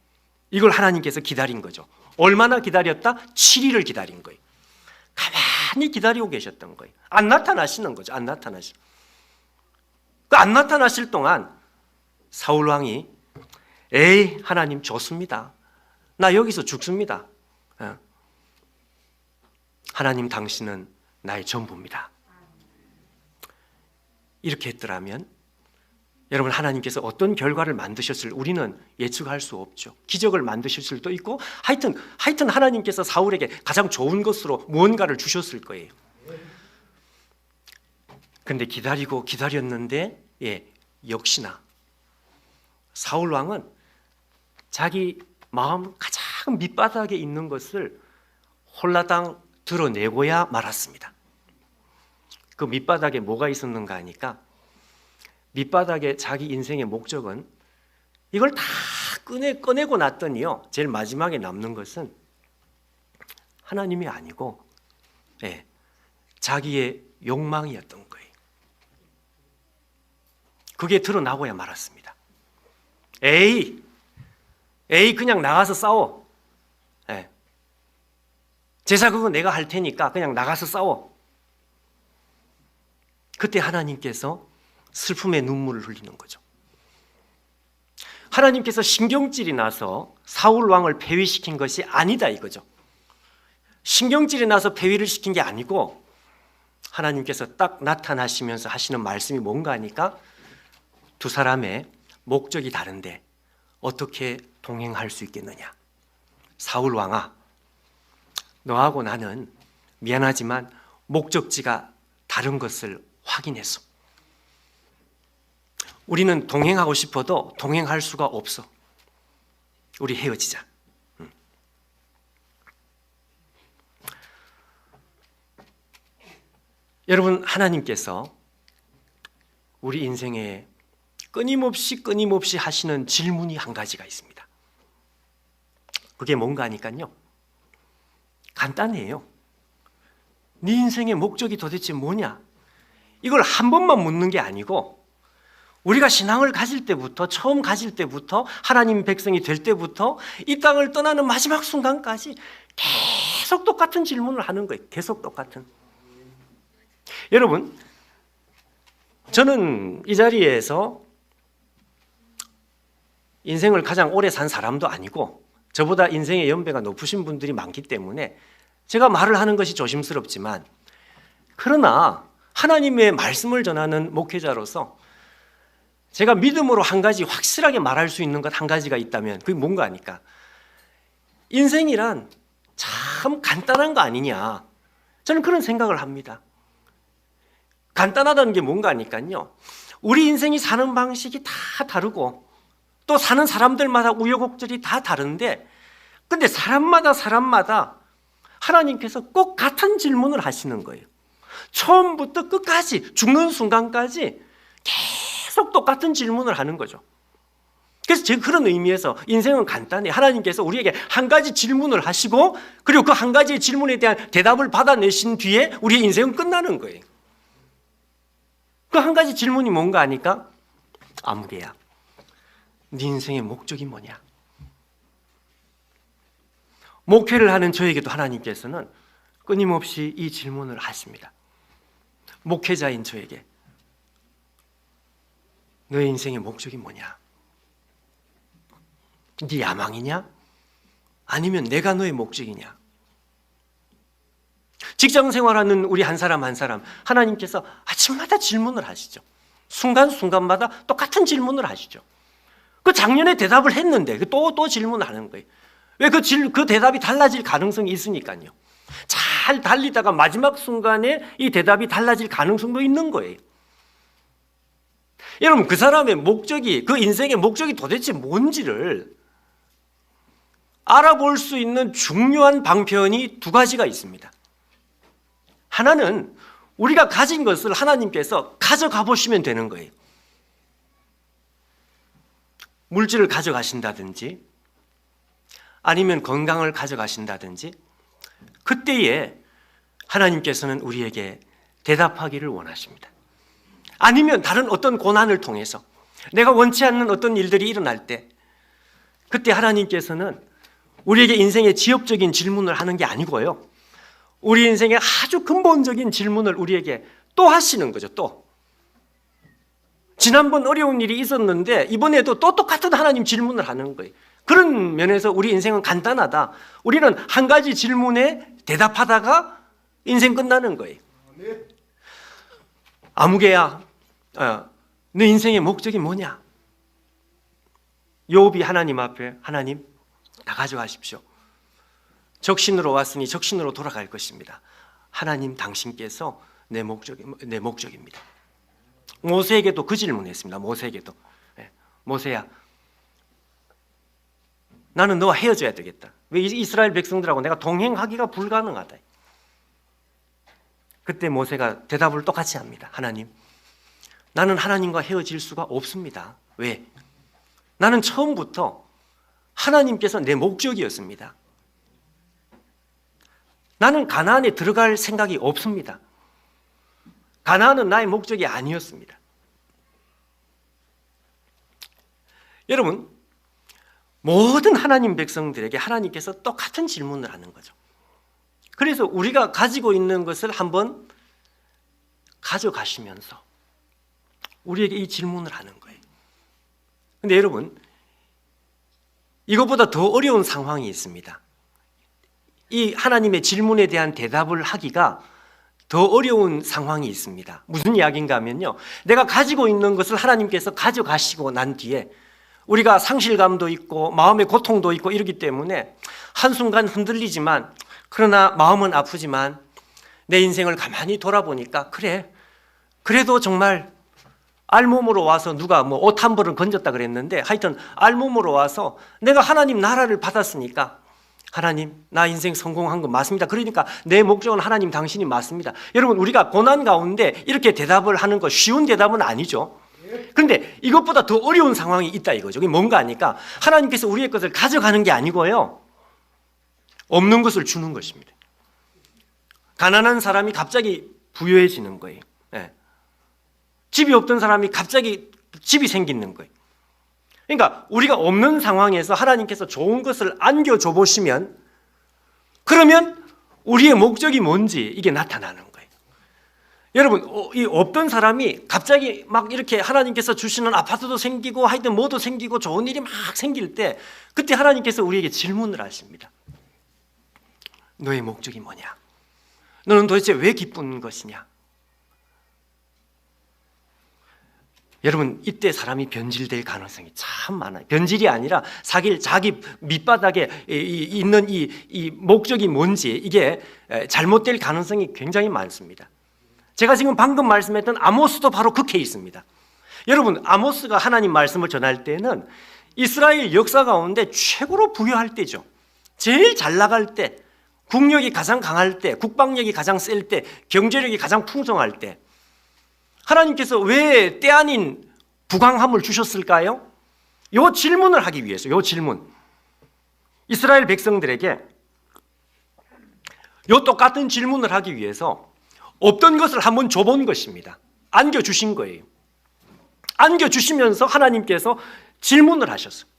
이걸 하나님께서 기다린 거죠. 얼마나 기다렸다? 7일을 기다린 거예요. 가만히 기다리고 계셨던 거예요. 안 나타나시는 거죠. 안 나타나실 동안 사울 왕이 하나님 좋습니다. 나 여기서 죽습니다. 하나님 당신은 나의 전부입니다. 이렇게 했더라면 여러분, 하나님께서 어떤 결과를 만드셨을 우리는 예측할 수 없죠. 기적을 만드실 수도 있고 하여튼 하나님께서 사울에게 가장 좋은 것으로 무언가를 주셨을 거예요. 근데 기다렸는데 역시나 사울 왕은 자기 마음 가장 밑바닥에 있는 것을 홀라당 드러내고야 말았습니다. 그 밑바닥에 뭐가 있었는가 하니까 밑바닥에 자기 인생의 목적은 이걸 다 꺼내고 났더니요, 제일 마지막에 남는 것은 하나님이 아니고 자기의 욕망이었던 거예요. 그게 드러나고야 말았습니다. 에이 그냥 나가서 싸워. 제사 그거 내가 할 테니까 그냥 나가서 싸워. 그때 하나님께서 슬픔의 눈물을 흘리는 거죠. 하나님께서 신경질이 나서 사울 왕을 폐위시킨 것이 아니다 이거죠. 신경질이 나서 폐위를 시킨 게 아니고 하나님께서 딱 나타나시면서 하시는 말씀이 뭔가 하니까 두 사람의 목적이 다른데 어떻게 동행할 수 있겠느냐. 사울 왕아, 너하고 나는 미안하지만 목적지가 다른 것을 확인했어. 우리는 동행하고 싶어도 동행할 수가 없어. 우리 헤어지자. 여러분, 하나님께서 우리 인생에 끊임없이 하시는 질문이 한 가지가 있습니다. 그게 뭔가 하니까요, 간단해요. 네 인생의 목적이 도대체 뭐냐? 이걸 한 번만 묻는 게 아니고 우리가 신앙을 가질 때부터, 처음 가질 때부터, 하나님 백성이 될 때부터 이 땅을 떠나는 마지막 순간까지 계속 똑같은 질문을 하는 거예요. 계속 똑같은. 여러분, 저는 이 자리에서 인생을 가장 오래 산 사람도 아니고 저보다 인생의 연배가 높으신 분들이 많기 때문에 제가 말을 하는 것이 조심스럽지만, 그러나 하나님의 말씀을 전하는 목회자로서 제가 믿음으로 한 가지 확실하게 말할 수 있는 것 한 가지가 있다면 그게 뭔가 하니까, 인생이란 참 간단한 거 아니냐, 저는 그런 생각을 합니다. 간단하다는 게 뭔가 하니까요, 우리 인생이 사는 방식이 다 다르고 또 사는 사람들마다 우여곡절이 다 다른데, 근데 사람마다 하나님께서 꼭 같은 질문을 하시는 거예요. 처음부터 끝까지, 죽는 순간까지 계속 똑같은 질문을 하는 거죠. 그래서 제가 그런 의미에서 인생은 간단해. 하나님께서 우리에게 한 가지 질문을 하시고, 그리고 그 한 가지의 질문에 대한 대답을 받아내신 뒤에 우리의 인생은 끝나는 거예요. 그 한 가지 질문이 뭔가 하니까, 아무개야, 네 인생의 목적이 뭐냐? 목회를 하는 저에게도 하나님께서는 끊임없이 이 질문을 하십니다. 목회자인 저에게, 너의 인생의 목적이 뭐냐? 네 야망이냐? 아니면 내가 너의 목적이냐? 직장 생활하는 우리 한 사람 한 사람, 하나님께서 아침마다 질문을 하시죠. 순간순간마다 똑같은 질문을 하시죠. 그 작년에 대답을 했는데 또 질문을 하는 거예요. 왜 그 대답이 달라질 가능성이 있으니까요. 잘 달리다가 마지막 순간에 이 대답이 달라질 가능성도 있는 거예요. 여러분, 그 사람의 목적이, 그 인생의 목적이 도대체 뭔지를 알아볼 수 있는 중요한 방편이 두 가지가 있습니다. 하나는 우리가 가진 것을 하나님께서 가져가 보시면 되는 거예요. 물질을 가져가신다든지 아니면 건강을 가져가신다든지, 그때에 하나님께서는 우리에게 대답하기를 원하십니다. 아니면 다른 어떤 고난을 통해서 내가 원치 않는 어떤 일들이 일어날 때, 그때 하나님께서는 우리에게 인생의 지엽적인 질문을 하는 게 아니고요, 우리 인생의 아주 근본적인 질문을 우리에게 또 하시는 거죠. 또 지난번 어려운 일이 있었는데 이번에도 또 똑같은 하나님 질문을 하는 거예요. 그런 면에서 우리 인생은 간단하다. 우리는 한 가지 질문에 대답하다가 인생 끝나는 거예요. 아무개야, 내 인생의 목적이 뭐냐? 욥이 하나님 앞에, 하나님 다 가져가십시오. 적신으로 왔으니 적신으로 돌아갈 것입니다. 하나님, 당신께서 내 목적입니다. 모세에게도 그 질문했습니다. 모세에게도, 모세야, 나는 너와 헤어져야 되겠다. 왜 이스라엘 백성들하고 내가 동행하기가 불가능하다. 그때 모세가 대답을 똑같이 합니다. 하나님, 나는 하나님과 헤어질 수가 없습니다. 왜? 나는 처음부터 하나님께서 내 목적이었습니다. 나는 가나안에 들어갈 생각이 없습니다. 가나안은 나의 목적이 아니었습니다. 여러분, 모든 하나님 백성들에게 하나님께서 똑같은 질문을 하는 거죠. 그래서 우리가 가지고 있는 것을 한번 가져가시면서 우리에게 이 질문을 하는 거예요. 근데 여러분, 이것보다 더 어려운 상황이 있습니다. 이 하나님의 질문에 대한 대답을 하기가 더 어려운 상황이 있습니다. 무슨 이야기인가 하면요, 내가 가지고 있는 것을 하나님께서 가져가시고 난 뒤에 우리가 상실감도 있고 마음의 고통도 있고 이러기 때문에 한순간 흔들리지만, 그러나 마음은 아프지만 내 인생을 가만히 돌아보니까 그래, 그래도 정말 알몸으로 와서 누가 뭐 옷 한 벌은 건졌다 그랬는데 하여튼 알몸으로 와서 내가 하나님 나라를 받았으니까 하나님, 나 인생 성공한 거 맞습니다. 그러니까 내 목적은 하나님 당신이 맞습니다. 여러분, 우리가 고난 가운데 이렇게 대답을 하는 거 쉬운 대답은 아니죠. 그런데 이것보다 더 어려운 상황이 있다 이거죠. 그게 뭔가 하니까 하나님께서 우리의 것을 가져가는 게 아니고요, 없는 것을 주는 것입니다. 가난한 사람이 갑자기 부유해지는 거예요. 네. 집이 없던 사람이 갑자기 집이 생기는 거예요. 그러니까 우리가 없는 상황에서 하나님께서 좋은 것을 안겨줘 보시면, 그러면 우리의 목적이 뭔지 이게 나타나는 거예요. 여러분, 이 없던 사람이 갑자기 막 이렇게 하나님께서 주시는 아파트도 생기고 하여튼 뭐도 생기고 좋은 일이 막 생길 때, 그때 하나님께서 우리에게 질문을 하십니다. 너의 목적이 뭐냐? 너는 도대체 왜 기쁜 것이냐? 여러분, 이때 사람이 변질될 가능성이 참 많아요. 변질이 아니라 자기 밑바닥에 있는 이 목적이 뭔지 이게 잘못될 가능성이 굉장히 많습니다. 제가 지금 방금 말씀했던 아모스도 바로 그 케이스입니다. 여러분, 아모스가 하나님 말씀을 전할 때는 이스라엘 역사 가운데 최고로 부유할 때죠. 제일 잘 나갈 때, 국력이 가장 강할 때, 국방력이 가장 셀 때, 경제력이 가장 풍성할 때, 하나님께서 왜 때 아닌 부강함을 주셨을까요? 이 질문을 하기 위해서, 이 질문. 이스라엘 백성들에게 이 똑같은 질문을 하기 위해서 없던 것을 한번 줘본 것입니다. 안겨주신 거예요. 안겨주시면서 하나님께서 질문을 하셨어요.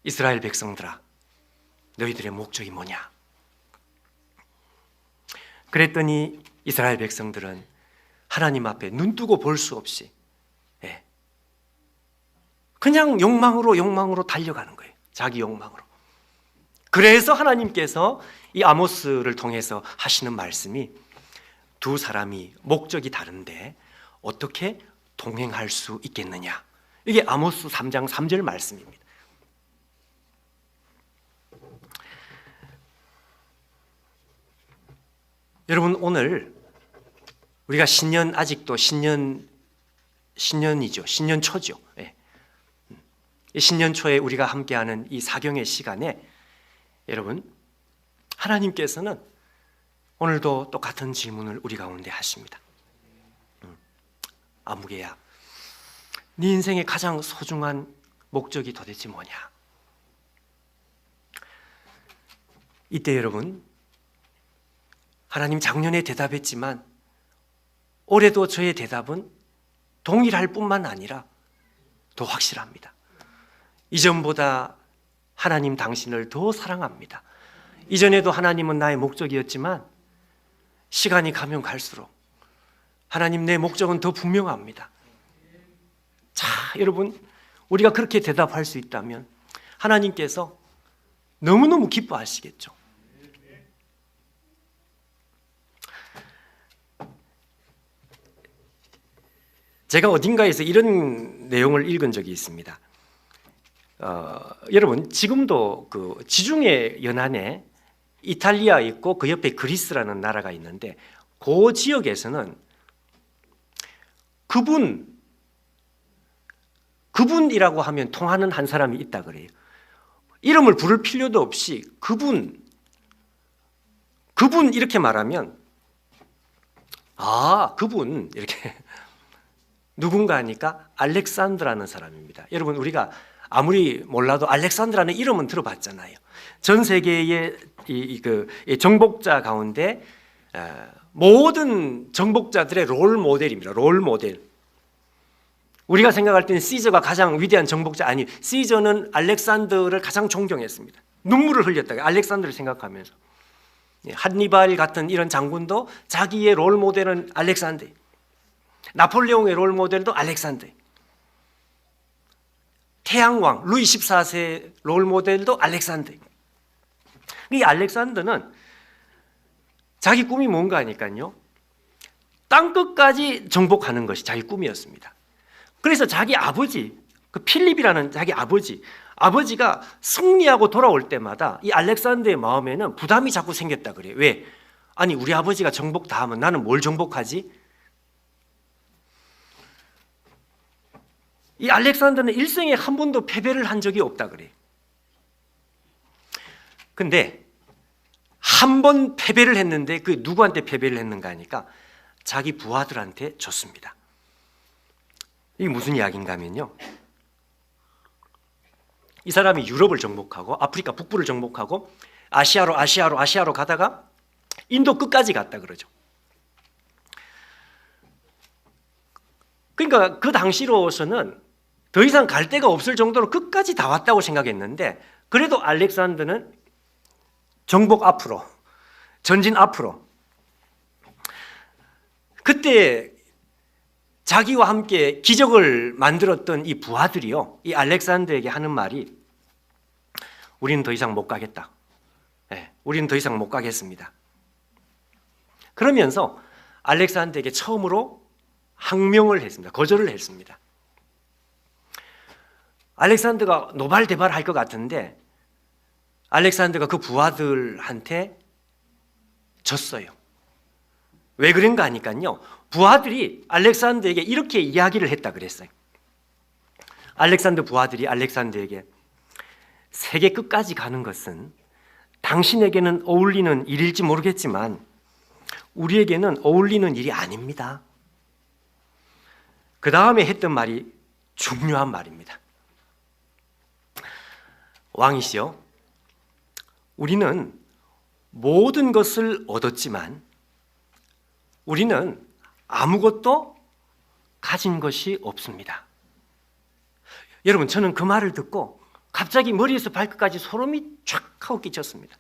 이스라엘 백성들아, 너희들의 목적이 뭐냐? 그랬더니 이스라엘 백성들은 하나님 앞에 눈뜨고 볼 수 없이 그냥 욕망으로 달려가는 거예요. 자기 욕망으로. 그래서 하나님께서 이 아모스를 통해서 하시는 말씀이, 두 사람이 목적이 다른데 어떻게 동행할 수 있겠느냐. 이게 아모스 3장 3절 말씀입니다. 여러분, 오늘 우리가 신년, 아직도 신년이죠. 신년 초죠. 예. 이 신년 초에 우리가 함께하는 이 사경의 시간에 여러분, 하나님께서는 오늘도 똑같은 질문을 우리 가운데 하십니다. 아무개야, 네 인생의 가장 소중한 목적이 도대체 뭐냐? 이때 여러분, 하나님 작년에 대답했지만 올해도 저의 대답은 동일할 뿐만 아니라 더 확실합니다. 이전보다 하나님 당신을 더 사랑합니다. 이전에도 하나님은 나의 목적이었지만 시간이 가면 갈수록 하나님, 내 목적은 더 분명합니다. 자, 여러분, 우리가 그렇게 대답할 수 있다면 하나님께서 너무너무 기뻐하시겠죠. 제가 어딘가에서 이런 내용을 읽은 적이 있습니다. 여러분, 지금도 그 지중해 연안에 이탈리아 있고 그 옆에 그리스라는 나라가 있는데, 그 지역에서는 그분이라고 하면 통하는 한 사람이 있다 그래요. 이름을 부를 필요도 없이 그분 이렇게 말하면 그분 이렇게 누군가 하니까 알렉산더라는 사람입니다. 여러분 우리가 아무리 몰라도 알렉산더라는 이름은 들어봤잖아요. 전 세계의 이 정복자 가운데 모든 정복자들의 롤 모델입니다. 롤 모델. 우리가 생각할 때는 시저가 가장 위대한 정복자 아니, 시저는 알렉산더를 가장 존경했습니다. 눈물을 흘렸다. 알렉산더를 생각하면서. 한니발 같은 이런 장군도 자기의 롤 모델은 알렉산더. 나폴레옹의 롤 모델도 알렉산더. 태양왕 루이 14세 롤 모델도 알렉산더. 이 알렉산더는 자기 꿈이 뭔가 하니까요, 땅끝까지 정복하는 것이 자기 꿈이었습니다. 그래서 자기 아버지, 그 필립이라는 자기 아버지가 승리하고 돌아올 때마다 이 알렉산더의 마음에는 부담이 자꾸 생겼다 그래요. 왜? 아니 우리 아버지가 정복 다 하면 나는 뭘 정복하지? 이 알렉산더는 일생에 한 번도 패배를 한 적이 없다 그래요. 근데 한 번 패배를 했는데 그 누구한테 패배를 했는가 하니까 자기 부하들한테 졌습니다. 이게 무슨 이야기인가 하면요, 이 사람이 유럽을 정복하고 아프리카 북부를 정복하고 아시아로 가다가 인도 끝까지 갔다 그러죠. 그러니까 그 당시로서는 더 이상 갈 데가 없을 정도로 끝까지 다 왔다고 생각했는데, 그래도 알렉산더는 정복 앞으로, 전진 앞으로. 그때 자기와 함께 기적을 만들었던 이 부하들이요, 이 알렉산더에게 하는 말이 우리는 더 이상 못 가겠다. 우리는 더 이상 못 가겠습니다. 그러면서 알렉산더에게 처음으로 항명을 했습니다. 거절을 했습니다. 알렉산더가 노발대발할 것 같은데 알렉산더가 그 부하들한테 졌어요. 왜 그런가 하니까요, 부하들이 알렉산더에게 이렇게 이야기를 했다 그랬어요. 알렉산더 부하들이 알렉산더에게 세계 끝까지 가는 것은 당신에게는 어울리는 일일지 모르겠지만 우리에게는 어울리는 일이 아닙니다. 그 다음에 했던 말이 중요한 말입니다. 왕이시여, 우리는 모든 것을 얻었지만 우리는 아무것도 가진 것이 없습니다. 여러분, 저는 그 말을 듣고 갑자기 머리에서 발끝까지 소름이 쫙 하고 끼쳤습니다.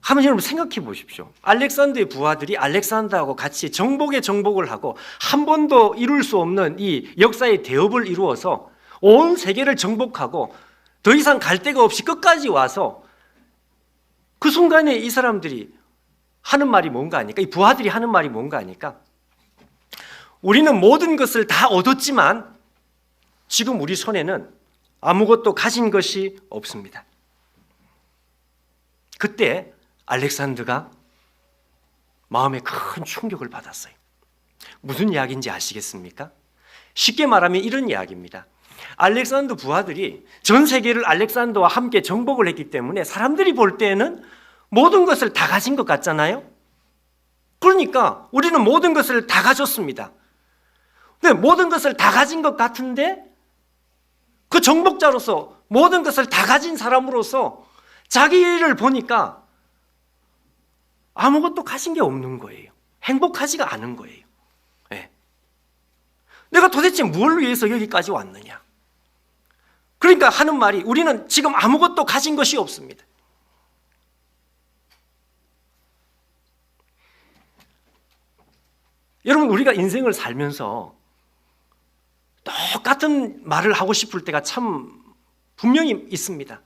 한번 여러분 생각해 보십시오. 알렉산더의 부하들이 알렉산더하고 같이 정복에 정복을 하고 한 번도 이룰 수 없는 이 역사의 대업을 이루어서 온 세계를 정복하고 더 이상 갈 데가 없이 끝까지 와서 그 순간에 이 사람들이 하는 말이 뭔가 하니까, 이 부하들이 하는 말이 뭔가 하니까, 우리는 모든 것을 다 얻었지만 지금 우리 손에는 아무것도 가진 것이 없습니다. 그때 알렉산더가 마음에 큰 충격을 받았어요. 무슨 이야기인지 아시겠습니까? 쉽게 말하면 이런 이야기입니다. 알렉산더 부하들이 전 세계를 알렉산더와 함께 정복을 했기 때문에 사람들이 볼 때는 모든 것을 다 가진 것 같잖아요. 그러니까 우리는 모든 것을 다 가졌습니다. 근데 모든 것을 다 가진 것 같은데 그 정복자로서 모든 것을 다 가진 사람으로서 자기를 보니까 아무것도 가진 게 없는 거예요. 행복하지가 않은 거예요. 네. 내가 도대체 뭘 위해서 여기까지 왔느냐. 그러니까 하는 말이 우리는 지금 아무것도 가진 것이 없습니다. 여러분, 우리가 인생을 살면서 똑같은 말을 하고 싶을 때가 참 분명히 있습니다.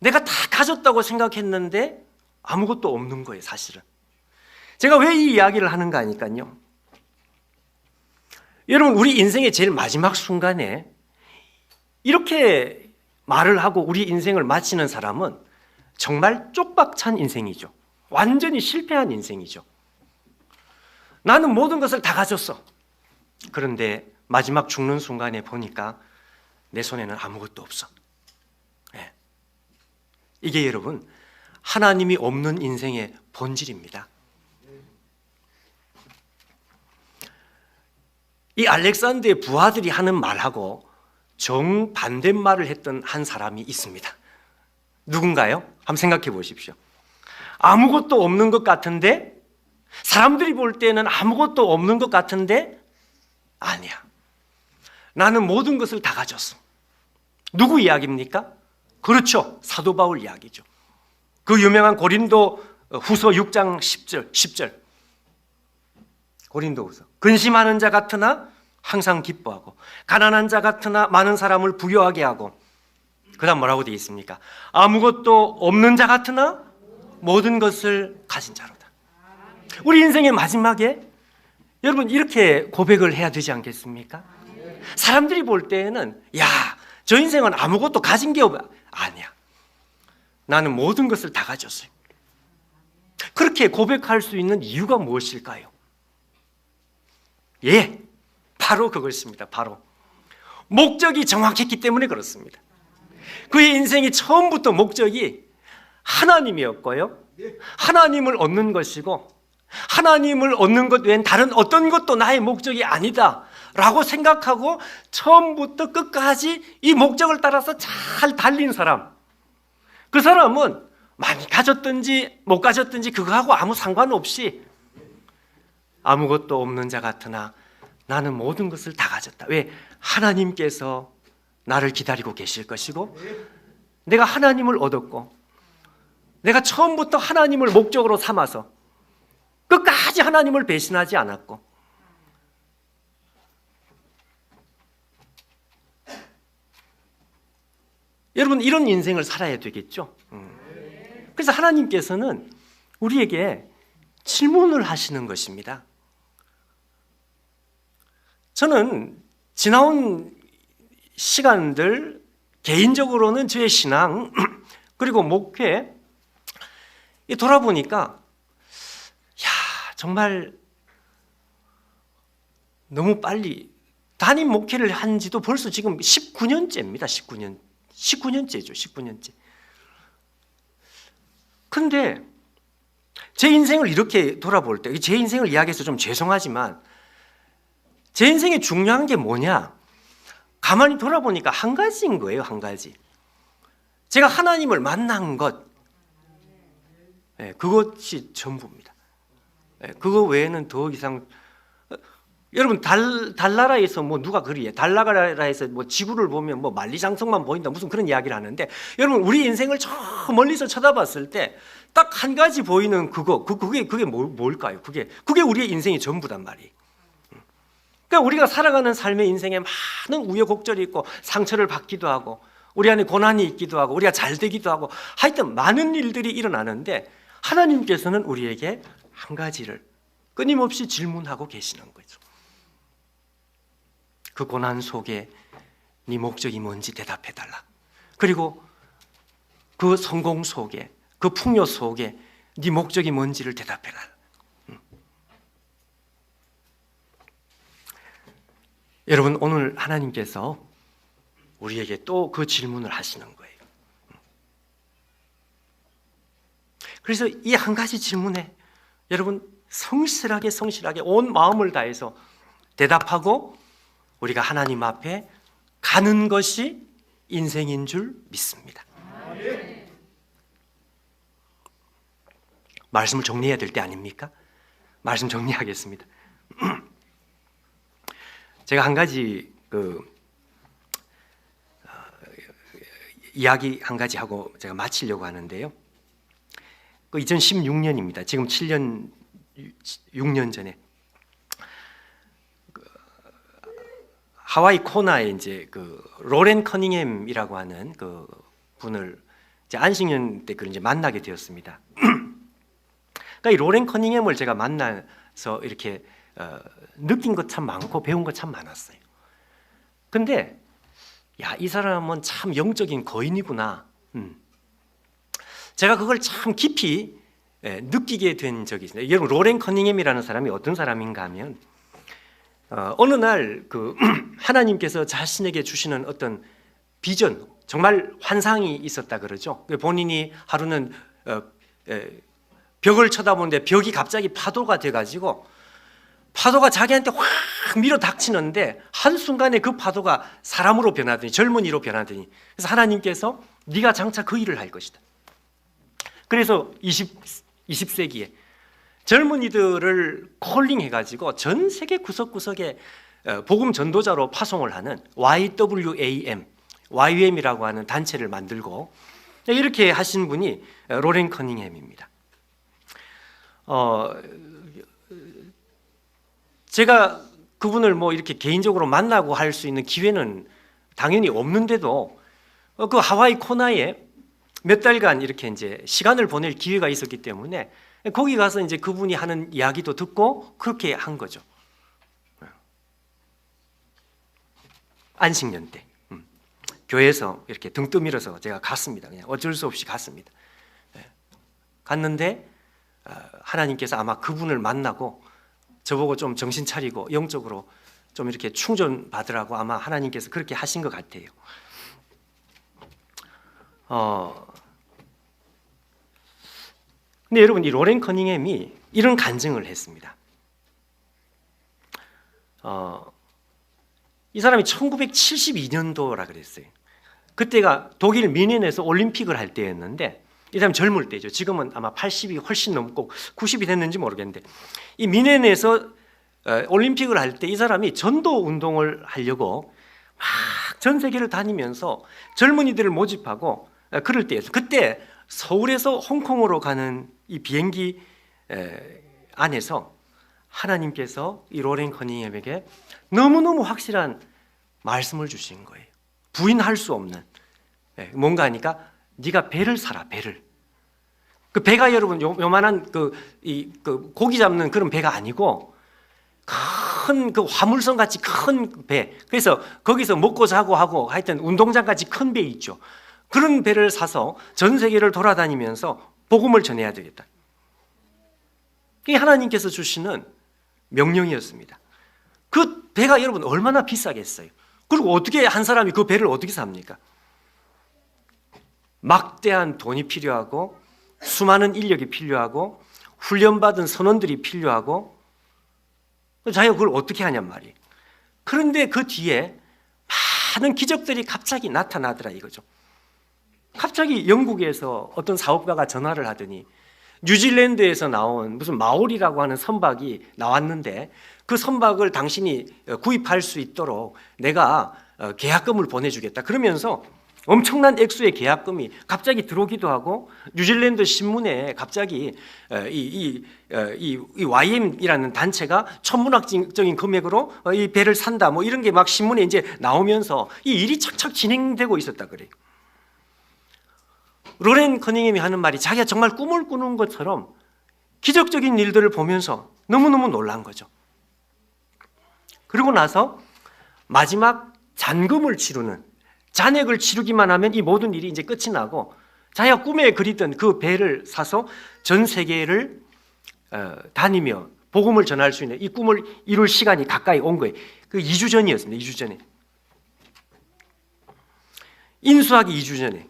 내가 다 가졌다고 생각했는데 아무것도 없는 거예요, 사실은. 제가 왜 이 이야기를 하는가 하니까요, 여러분, 우리 인생의 제일 마지막 순간에 이렇게 말을 하고 우리 인생을 마치는 사람은 정말 쪽박찬 인생이죠. 완전히 실패한 인생이죠. 나는 모든 것을 다 가졌어. 그런데 마지막 죽는 순간에 보니까 내 손에는 아무것도 없어. 예. 이게 여러분 하나님이 없는 인생의 본질입니다. 이 알렉산더의 부하들이 하는 말하고 정반대말을 했던 한 사람이 있습니다. 누군가요? 한번 생각해 보십시오. 아무것도 없는 것 같은데, 사람들이 볼 때는 아무것도 없는 것 같은데 아니야. 나는 모든 것을 다 가졌어. 누구 이야기입니까? 그렇죠. 사도 바울 이야기죠. 그 유명한 고린도 후서 6장 10절. 고린도 후서. 근심하는 자 같으나 항상 기뻐하고, 가난한 자 같으나 많은 사람을 부유하게 하고, 그 다음 뭐라고 되어 있습니까? 아무것도 없는 자 같으나 모든 것을 가진 자로다. 우리 인생의 마지막에 여러분 이렇게 고백을 해야 되지 않겠습니까? 사람들이 볼 때에는 야, 저 인생은 아무것도 가진 게 아니야. 나는 모든 것을 다 가졌어요. 그렇게 고백할 수 있는 이유가 무엇일까요? 예, 바로 그것입니다. 바로 목적이 정확했기 때문에 그렇습니다. 그의 인생이 처음부터 목적이 하나님이었고요, 하나님을 얻는 것이고, 하나님을 얻는 것 외엔 다른 어떤 것도 나의 목적이 아니다 라고 생각하고 처음부터 끝까지 이 목적을 따라서 잘 달린 사람, 그 사람은 많이 가졌든지 못 가졌든지 그거하고 아무 상관없이 아무것도 없는 자 같으나 나는 모든 것을 다 가졌다. 왜? 하나님께서 나를 기다리고 계실 것이고, 내가 하나님을 얻었고, 내가 처음부터 하나님을 목적으로 삼아서 끝까지 하나님을 배신하지 않았고, 여러분 이런 인생을 살아야 되겠죠. 그래서 하나님께서는 우리에게 질문을 하시는 것입니다. 저는 지나온 시간들 개인적으로는 저의 신앙 그리고 목회 돌아보니까 야, 정말 너무 빨리 담임 목회를 한 지도 벌써 지금 19년째입니다. 19년째죠. 19년째. 근데 제 인생을 이렇게 돌아볼 때, 제 인생을 이야기해서 좀 죄송하지만 제 인생에 중요한 게 뭐냐? 가만히 돌아보니까 한 가지인 거예요. 한 가지. 제가 하나님을 만난 것, 그것이 전부입니다. 그거 외에는 더 이상, 여러분 달나라에서 뭐 누가 그리에 달나라에서 뭐 지구를 보면 뭐 만리장성만 보인다 무슨 그런 이야기를 하는데, 여러분 우리 인생을 저 멀리서 쳐다봤을 때 딱 한 가지 보이는 그게 뭘까요? 그게 우리의 인생이 전부단 말이에요. 그러니까 우리가 살아가는 삶의 인생에 많은 우여곡절이 있고 상처를 받기도 하고 우리 안에 고난이 있기도 하고 우리가 잘 되기도 하고 하여튼 많은 일들이 일어나는데, 하나님께서는 우리에게 한 가지를 끊임없이 질문하고 계시는 거죠. 그 고난 속에 네 목적이 뭔지 대답해달라. 그리고 그 성공 속에, 그 풍요 속에 네 목적이 뭔지를 대답해달라. 여러분 오늘 하나님께서 우리에게 또 그 질문을 하시는 거예요. 그래서 이 한 가지 질문에 여러분 성실하게 온 마음을 다해서 대답하고 우리가 하나님 앞에 가는 것이 인생인 줄 믿습니다. 말씀을 정리해야 될 때 아닙니까? 말씀 정리하겠습니다. 제가 한 가지 이야기 한 가지 하고 제가 마치려고 하는데요. 2016년입니다. 지금 6년 전에 하와이 코나에 이제 로렌 커닝햄이라고 하는 그 분을 이제 안식년 때 이제 만나게 되었습니다. 그러니까 이 로렌 커닝햄을 제가 만나서 이렇게 느낀 것 참 많고 배운 것 참 많았어요. 근데 야, 이 사람은 참 영적인 거인이구나. 제가 그걸 참 깊이 느끼게 된 적이 있어요. 여러분 로렌 커닝햄이라는 사람이 어떤 사람인가 하면 어느 날 하나님께서 자신에게 주시는 어떤 비전, 정말 환상이 있었다 그러죠. 본인이 하루는 벽을 쳐다보는데 벽이 갑자기 파도가 돼가지고 파도가 자기한테 확 밀어 닥치는데 한순간에 그 파도가 사람으로 변하더니, 젊은이로 변하더니, 그래서 하나님께서 네가 장차 그 일을 할 것이다. 그래서 20세기에 젊은이들을 콜링해가지고 전 세계 구석구석에 복음 전도자로 파송을 하는 YWAM이라고 하는 단체를 만들고, 이렇게 하신 분이 로렌 커닝햄입니다. 제가 그분을 뭐 이렇게 개인적으로 만나고 할 수 있는 기회는 당연히 없는데도 그 하와이 코나에 몇 달간 이렇게 이제 시간을 보낼 기회가 있었기 때문에 거기 가서 이제 그분이 하는 이야기도 듣고 그렇게 한 거죠. 안식년 때 교회에서 이렇게 등 떠밀어서 제가 갔습니다. 그냥 어쩔 수 없이 갔습니다. 갔는데 하나님께서 아마 그분을 만나고 저보고 좀 정신 차리고 영적으로 좀 이렇게 충전 받으라고 아마 하나님께서 그렇게 하신 것 같아요. 근데 여러분, 이 로렌 커닝햄이 이런 간증을 했습니다. 이 사람이 1972년도라 그랬어요. 그때가 독일 뮌헨에서 올림픽을 할 때였는데, 이 사람 젊을 때죠. 지금은 아마 80이 훨씬 넘고 90이 됐는지 모르겠는데, 이 뮌헨에서 올림픽을 할 때 이 사람이 전도 운동을 하려고 막 전 세계를 다니면서 젊은이들을 모집하고 그럴 때였어요. 그때 서울에서 홍콩으로 가는 이 비행기 안에서 하나님께서 이 로렌 커닝햄에게 너무너무 확실한 말씀을 주신 거예요. 부인할 수 없는. 뭔가 하니까 네가 배를 사라, 배를. 그 배가 여러분 요만한 그 고기 잡는 그런 배가 아니고 큰 그 화물선 같이 큰 배. 그래서 거기서 먹고 자고 하고 하여튼 운동장 같이 큰 배 있죠. 그런 배를 사서 전 세계를 돌아다니면서 복음을 전해야 되겠다. 그게 하나님께서 주시는 명령이었습니다. 그 배가 여러분 얼마나 비싸겠어요. 그리고 어떻게 한 사람이 그 배를 어떻게 삽니까? 막대한 돈이 필요하고 수많은 인력이 필요하고 훈련받은 선원들이 필요하고 자기가 그걸 어떻게 하냔 말이에요. 그런데 그 뒤에 많은 기적들이 갑자기 나타나더라 이거죠. 갑자기 영국에서 어떤 사업가가 전화를 하더니 뉴질랜드에서 나온 무슨 마오리라고 하는 선박이 나왔는데 그 선박을 당신이 구입할 수 있도록 내가 계약금을 보내주겠다. 그러면서 엄청난 액수의 계약금이 갑자기 들어오기도 하고 뉴질랜드 신문에 갑자기 이 YM이라는 단체가 천문학적인 금액으로 이 배를 산다 뭐 이런 게 막 신문에 이제 나오면서 이 일이 착착 진행되고 있었다 그래요. 로렌 커닝햄이 하는 말이 자기가 정말 꿈을 꾸는 것처럼 기적적인 일들을 보면서 너무너무 놀란 거죠. 그러고 나서 마지막 잔금을 치르는 잔액을 치르기만 하면 이 모든 일이 이제 끝이 나고 자기가 꿈에 그리던 그 배를 사서 전 세계를 다니며 복음을 전할 수 있는 이 꿈을 이룰 시간이 가까이 온 거예요. 그 2주 전이었습니다. 2주 전에. 인수하기 2주 전에.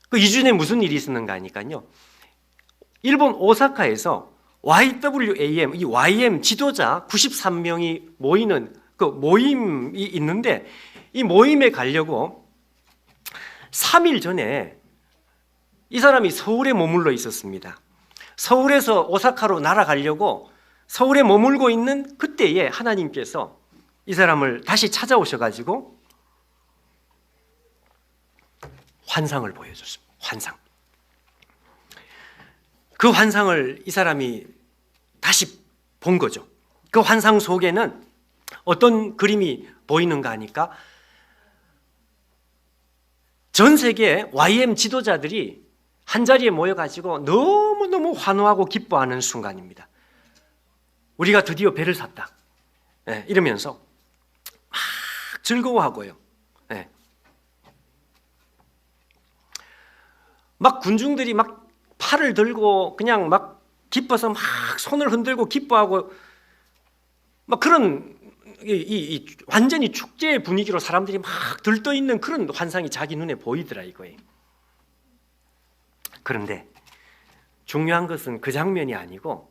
그 2주 전에 무슨 일이 있었는가 하니까요. 일본 오사카에서 YWAM, 이 YM 지도자 93명이 모이는 그 모임이 있는데 이 모임에 가려고 3일 전에 이 사람이 서울에 머물러 있었습니다. 서울에서 오사카로 날아가려고 서울에 머물고 있는 그때에 하나님께서 이 사람을 다시 찾아오셔가지고 환상을 보여줬습니다. 환상. 그 환상을 이 사람이 다시 본 거죠. 그 환상 속에는 어떤 그림이 보이는가 하니까 전 세계 YM 지도자들이 한자리에 모여가지고 너무너무 환호하고 기뻐하는 순간입니다. 우리가 드디어 배를 샀다. 이러면서 막 즐거워하고요. 막 군중들이 막 팔을 들고 그냥 막 기뻐서 막 손을 흔들고 기뻐하고 막 그런 완전히 축제 분위기로 사람들이 막 들떠 있는 그런 환상이 자기 눈에 보이더라 이거예요. 그런데 중요한 것은 그 장면이 아니고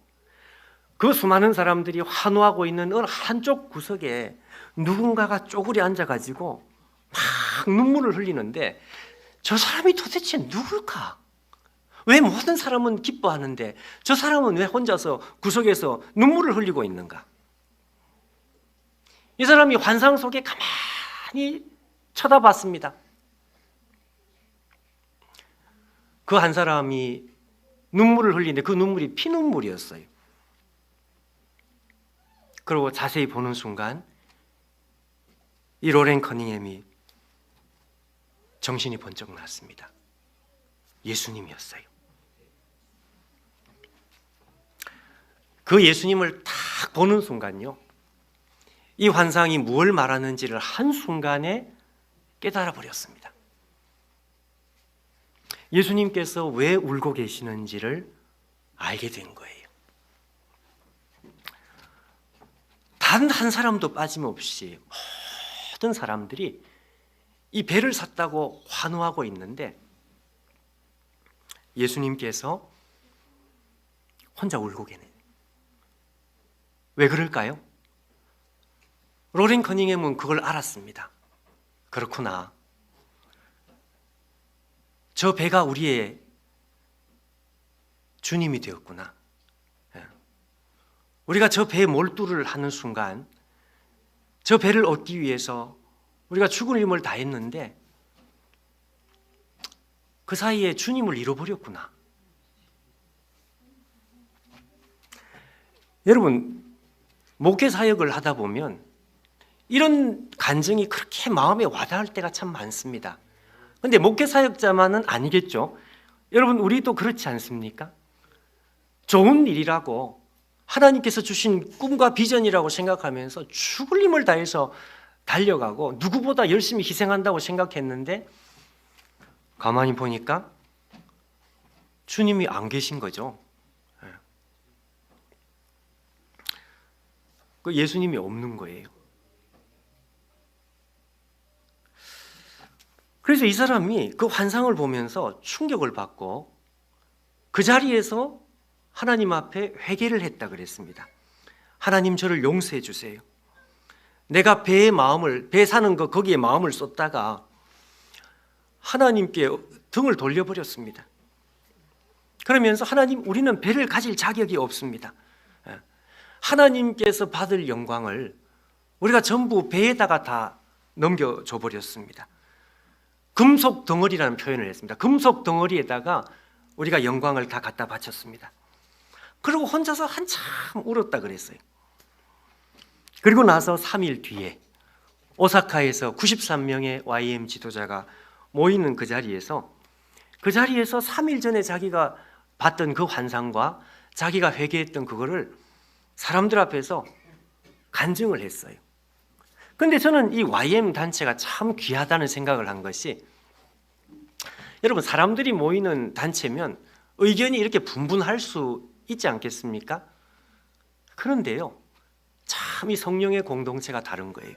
그 수많은 사람들이 환호하고 있는 어느 한쪽 구석에 누군가가 쪼그려 앉아가지고 막 눈물을 흘리는데 저 사람이 도대체 누굴까? 왜 모든 사람은 기뻐하는데 저 사람은 왜 혼자서 구석에서 눈물을 흘리고 있는가? 이 사람이 환상 속에 가만히 쳐다봤습니다. 그 한 사람이 눈물을 흘리는데 그 눈물이 피눈물이었어요. 그리고 자세히 보는 순간 이 로렌 커닝햄이 정신이 번쩍 났습니다. 예수님이었어요. 그 예수님을 딱 보는 순간요, 이 환상이 무엇을 말하는지를 한순간에 깨달아 버렸습니다. 예수님께서 왜 울고 계시는지를 알게 된 거예요. 단 한 사람도 빠짐없이 모든 사람들이 이 배를 샀다고 환호하고 있는데 예수님께서 혼자 울고 계네요. 왜 그럴까요? 로렌 커닝햄은 그걸 알았습니다. 그렇구나. 저 배가 우리의 주님이 되었구나. 우리가 저 배에 몰두를 하는 순간 저 배를 얻기 위해서 우리가 죽을 힘을 다했는데 그 사이에 주님을 잃어버렸구나. 여러분, 목회 사역을 하다 보면 이런 간증이 그렇게 마음에 와닿을 때가 참 많습니다. 그런데 목회 사역자만은 아니겠죠. 여러분, 우리도 그렇지 않습니까? 좋은 일이라고 하나님께서 주신 꿈과 비전이라고 생각하면서 죽을 힘을 다해서 달려가고 누구보다 열심히 희생한다고 생각했는데 가만히 보니까 주님이 안 계신 거죠. 그 예수님이 없는 거예요. 그래서 이 사람이 그 환상을 보면서 충격을 받고 그 자리에서 하나님 앞에 회개를 했다 그랬습니다. 하나님, 저를 용서해 주세요. 내가 배의 마음을, 배 사는 거 거기에 마음을 쏟다가 하나님께 등을 돌려버렸습니다. 그러면서 하나님, 우리는 배를 가질 자격이 없습니다. 하나님께서 받을 영광을 우리가 전부 배에다가 다 넘겨줘 버렸습니다. 금속 덩어리라는 표현을 했습니다. 금속 덩어리에다가 우리가 영광을 다 갖다 바쳤습니다. 그리고 혼자서 한참 울었다 그랬어요. 그리고 나서 3일 뒤에 오사카에서 93명의 YM 지도자가 모이는 그 자리에서 3일 전에 자기가 봤던 그 환상과 자기가 회개했던 그거를 사람들 앞에서 간증을 했어요. 그런데 저는 이 YM 단체가 참 귀하다는 생각을 한 것이, 여러분, 사람들이 모이는 단체면 의견이 이렇게 분분할 수 있지 않겠습니까? 그런데요, 참 이 성령의 공동체가 다른 거예요.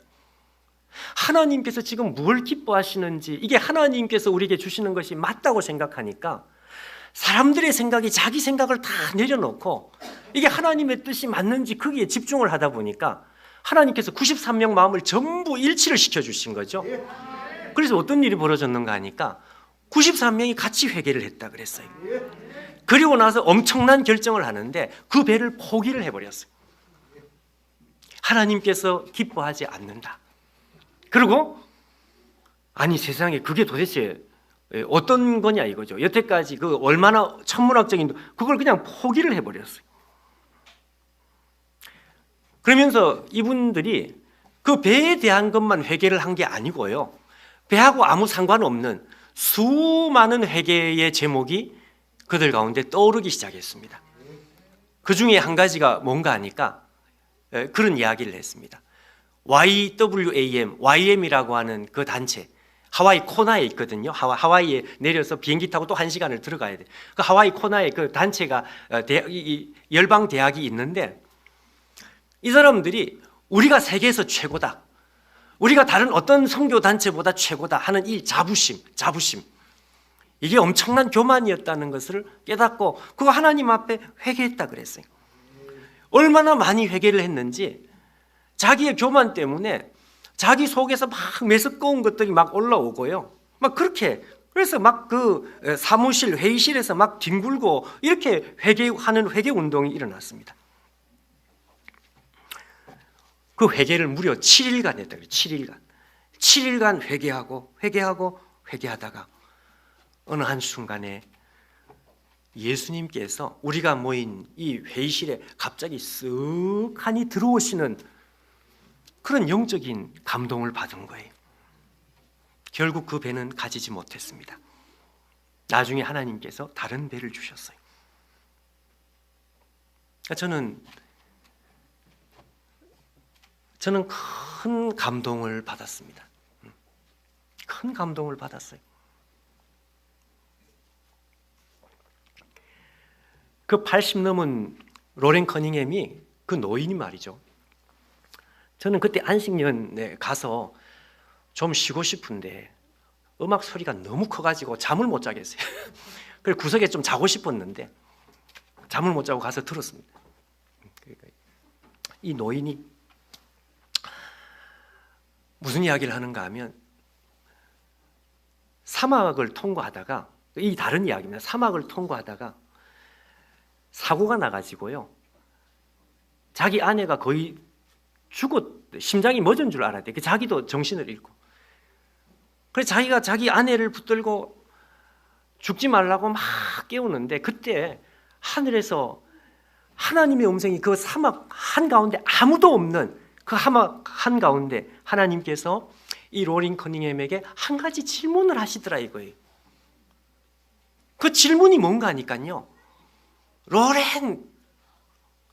하나님께서 지금 뭘 기뻐하시는지, 이게 하나님께서 우리에게 주시는 것이 맞다고 생각하니까 사람들의 생각이 자기 생각을 다 내려놓고 이게 하나님의 뜻이 맞는지 거기에 집중을 하다 보니까 하나님께서 93명 마음을 전부 일치를 시켜주신 거죠. 그래서 어떤 일이 벌어졌는가 하니까 93명이 같이 회개를 했다 그랬어요. 그리고 나서 엄청난 결정을 하는데 그 배를 포기를 해버렸어요. 하나님께서 기뻐하지 않는다. 그리고 아니, 세상에 그게 도대체 어떤 거냐 이거죠. 여태까지 그 얼마나 천문학적인, 그걸 그냥 포기를 해버렸어요. 그러면서 이분들이 그 배에 대한 것만 회개를 한 게 아니고요, 배하고 아무 상관없는 수많은 회개의 제목이 그들 가운데 떠오르기 시작했습니다. 그 중에 한 가지가 뭔가 하니까 그런 이야기를 했습니다. YM이라고 하는 그 단체, 하와이 코나에 있거든요. 하와이에 내려서 비행기 타고 또 1시간을 들어가야 돼. 그 하와이 코나에 그 단체가 열방 대학이 있는데 이 사람들이 우리가 세계에서 최고다, 우리가 다른 어떤 선교 단체보다 최고다 하는 이 자부심, 이게 엄청난 교만이었다는 것을 깨닫고 그 하나님 앞에 회개했다 그랬어요. 얼마나 많이 회개를 했는지 자기의 교만 때문에 자기 속에서 막 메스꺼운 것들이 막 올라오고요. 막 그렇게 그래서 막 그 사무실 회의실에서 막 뒹굴고 이렇게 회개하는 회개 운동이 일어났습니다. 그 회개를 무려 7일간 했다 그래요. 7일간 회개하다가 어느 한순간에 예수님께서 우리가 모인 이 회의실에 갑자기 쓱하니 들어오시는 그런 영적인 감동을 받은 거예요. 결국 그 배는 가지지 못했습니다. 나중에 하나님께서 다른 배를 주셨어요. 저는 큰 감동을 받았습니다. 큰 감동을 받았어요. 그 80 넘은 로렌 커닝햄이 그 노인이 말이죠. 저는 그때 안식년에 가서 좀 쉬고 싶은데 음악 소리가 너무 커가지고 잠을 못 자겠어요. 그래서 구석에 좀 자고 싶었는데 잠을 못 자고 가서 들었습니다. 이 노인이 무슨 이야기를 하는가 하면 사막을 통과하다가, 이 다른 이야기입니다. 사막을 통과하다가 사고가 나가지고요, 자기 아내가 거의 심장이 멎은 줄 알았대. 자기도 정신을 잃고, 그래서 자기가 자기 아내를 붙들고 죽지 말라고 막 깨우는데, 그때 하늘에서 하나님의 음성이 그 사막 한가운데 아무도 없는 그 사막 한가운데 하나님께서 이 로린 커닝햄에게 한 가지 질문을 하시더라 이거예요. 그 질문이 뭔가 하니까요, 로렌,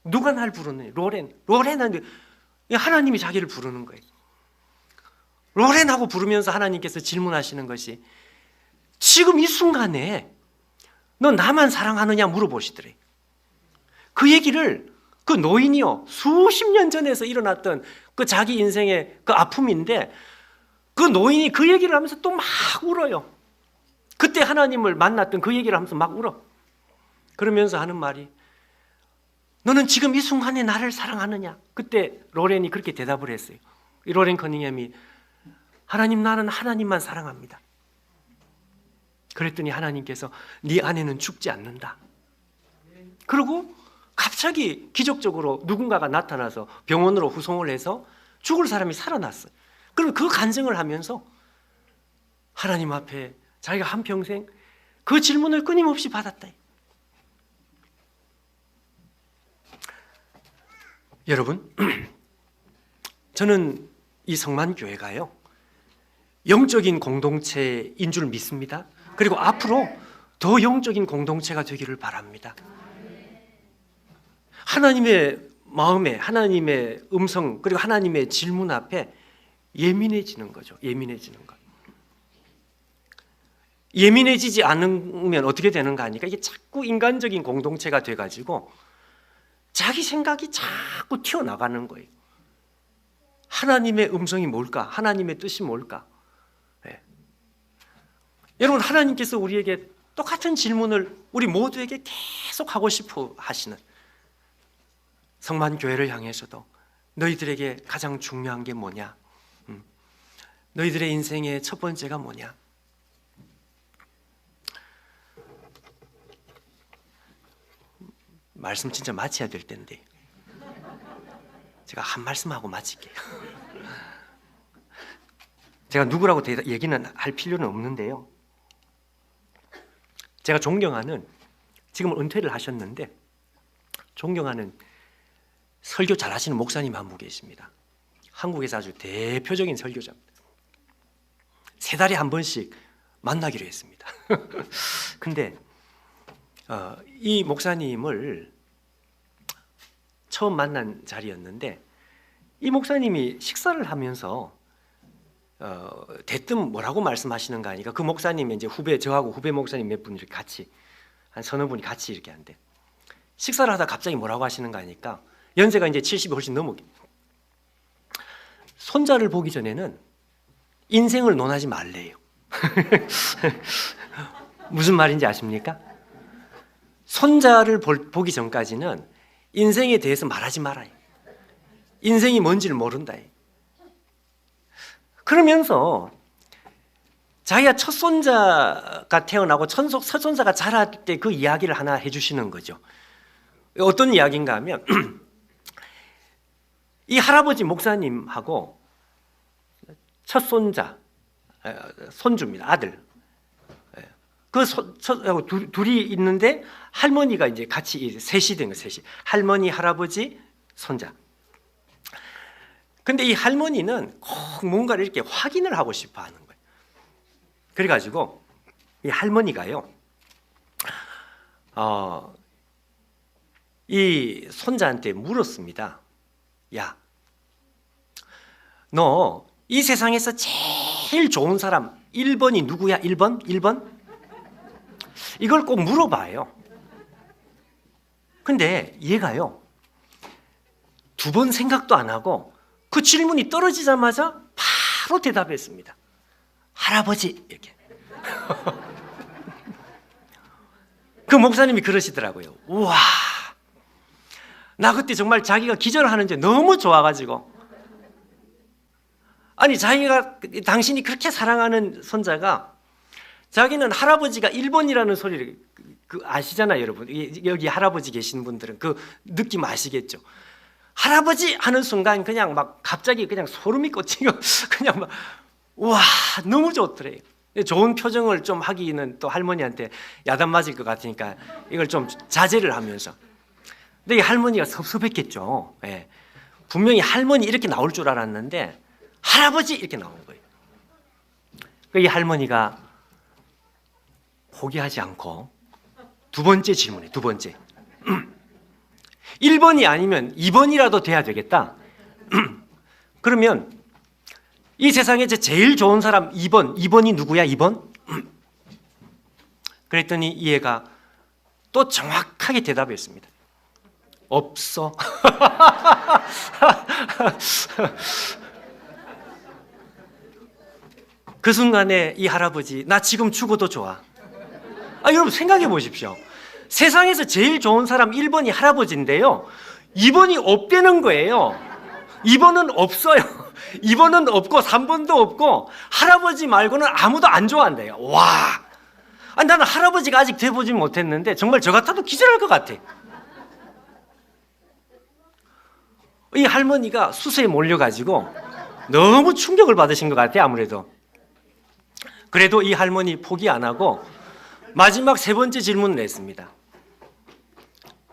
누가 날 부르느냐, 로렌 하는데 하나님이 자기를 부르는 거예요. 로렌하고 부르면서 하나님께서 질문하시는 것이, 지금 이 순간에 너 나만 사랑하느냐 물어보시더래. 그 얘기를 그 노인이요, 수십 년 전에서 일어났던 그 자기 인생의 그 아픔인데, 그 노인이 그 얘기를 하면서 또 막 울어요. 그때 하나님을 만났던 그 얘기를 하면서 막 울어. 그러면서 하는 말이, 너는 지금 이 순간에 나를 사랑하느냐? 그때 로렌이 그렇게 대답을 했어요. 이 로렌 커닝햄이, 하나님, 나는 하나님만 사랑합니다. 그랬더니 하나님께서 네 아내는 죽지 않는다. 그리고 갑자기 기적적으로 누군가가 나타나서 병원으로 후송을 해서 죽을 사람이 살아났어요. 그리고 그 간증을 하면서 하나님 앞에 자기가 한평생 그 질문을 끊임없이 받았다. 여러분, 저는 이 성만교회가요, 영적인 공동체인 줄 믿습니다. 그리고 앞으로 더 영적인 공동체가 되기를 바랍니다. 하나님의 마음에, 하나님의 음성, 그리고 하나님의 질문 앞에 예민해지는 거죠. 예민해지는 것. 예민해지지 않으면 어떻게 되는가 하니까, 이게 자꾸 인간적인 공동체가 돼가지고 자기 생각이 자꾸 튀어나가는 거예요. 하나님의 음성이 뭘까? 하나님의 뜻이 뭘까? 네. 여러분, 하나님께서 우리에게 똑같은 질문을 우리 모두에게 계속 하고 싶어 하시는, 성만교회를 향해서도 너희들에게 가장 중요한 게 뭐냐? 너희들의 인생의 첫 번째가 뭐냐? 말씀 진짜 마쳐야 될 텐데 제가 한 말씀하고 마칠게요. 제가 누구라고 얘기는 할 필요는 없는데요, 제가 존경하는, 지금은 은퇴를 하셨는데 존경하는 설교 잘하시는 목사님 한 분 계십니다. 한국에서 아주 대표적인 설교자입니다. 3달에 한 번씩 만나기로 했습니다. 근데 이 목사님을 처음 만난 자리였는데, 이 목사님이 식사를 하면서 대뜸 뭐라고 말씀하시는가 하니까, 그 목사님이 이제 저하고 후배 목사님 몇 분이 같이, 한 서너 분이 같이 이렇게 하는데, 식사를 하다 갑자기 뭐라고 하시는가 하니까, 연세가 이제 70이 훨씬 넘었기, 손자를 보기 전에는 인생을 논하지 말래요. 무슨 말인지 아십니까? 손자를 보기 전까지는 인생에 대해서 말하지 말아요. 인생이 뭔지를 모른다. 그러면서 자기가 첫 손자가 태어나고 첫 손자가 자랄 때 그 이야기를 하나 해주시는 거죠. 어떤 이야기인가 하면 이 할아버지 목사님하고 첫 손자, 손주입니다. 아들. 그 둘이 있는데 할머니가 이제 같이 셋이 된 거예요. 셋이. 할머니, 할아버지, 손자. 근데 이 할머니는 꼭 뭔가를 이렇게 확인을 하고 싶어 하는 거예요. 그래가지고 이 할머니가요, 이 손자한테 물었습니다. 야, 너 이 세상에서 제일 좋은 사람 1번이 누구야? 1번? 1번? 이걸 꼭 물어봐요. 근데 얘가요, 2번 생각도 안 하고 그 질문이 떨어지자마자 바로 대답했습니다. 할아버지, 이렇게. 그 목사님이 그러시더라고요. 우와, 나 그때 정말 자기가 기절하는지 너무 좋아가지고, 아니 자기가 당신이 그렇게 사랑하는 손자가 자기는 할아버지가 1번이라는 소리를 아시잖아요, 여러분. 여기 할아버지 계신 분들은 그 느낌 아시겠죠? 할아버지 하는 순간 그냥 막 갑자기 그냥 소름이 돋치고 그냥 막 와, 너무 좋더래요. 좋은 표정을 좀 하기는 또 할머니한테 야단 맞을 것 같으니까 이걸 좀 자제를 하면서. 근데 이 할머니가 섭섭했겠죠. 예. 분명히 할머니 이렇게 나올 줄 알았는데 할아버지 이렇게 나오는 거예요. 이 할머니가 포기하지 않고 2번째 질문에 2번째 1번이 아니면 2번이라도 돼야 되겠다. 그러면 이 세상에 제일 좋은 사람 2번이 누구야? 2번? 그랬더니 이 애가 또 정확하게 대답했습니다. 없어. 그 순간에 이 할아버지, 나 지금 죽어도 좋아. 여러분 생각해 보십시오. 세상에서 제일 좋은 사람 1번이 할아버지인데요, 2번이 없다는 거예요. 2번은 없어요. 2번은 없고 3번도 없고 할아버지 말고는 아무도 안 좋아한대요. 와, 나는 할아버지가 아직 돼보지 못했는데 정말 저 같아도 기절할 것 같아. 이 할머니가 수세에 몰려가지고 너무 충격을 받으신 것 같아요. 아무래도. 그래도 이 할머니 포기 안 하고 마지막 3번째 질문을 했습니다.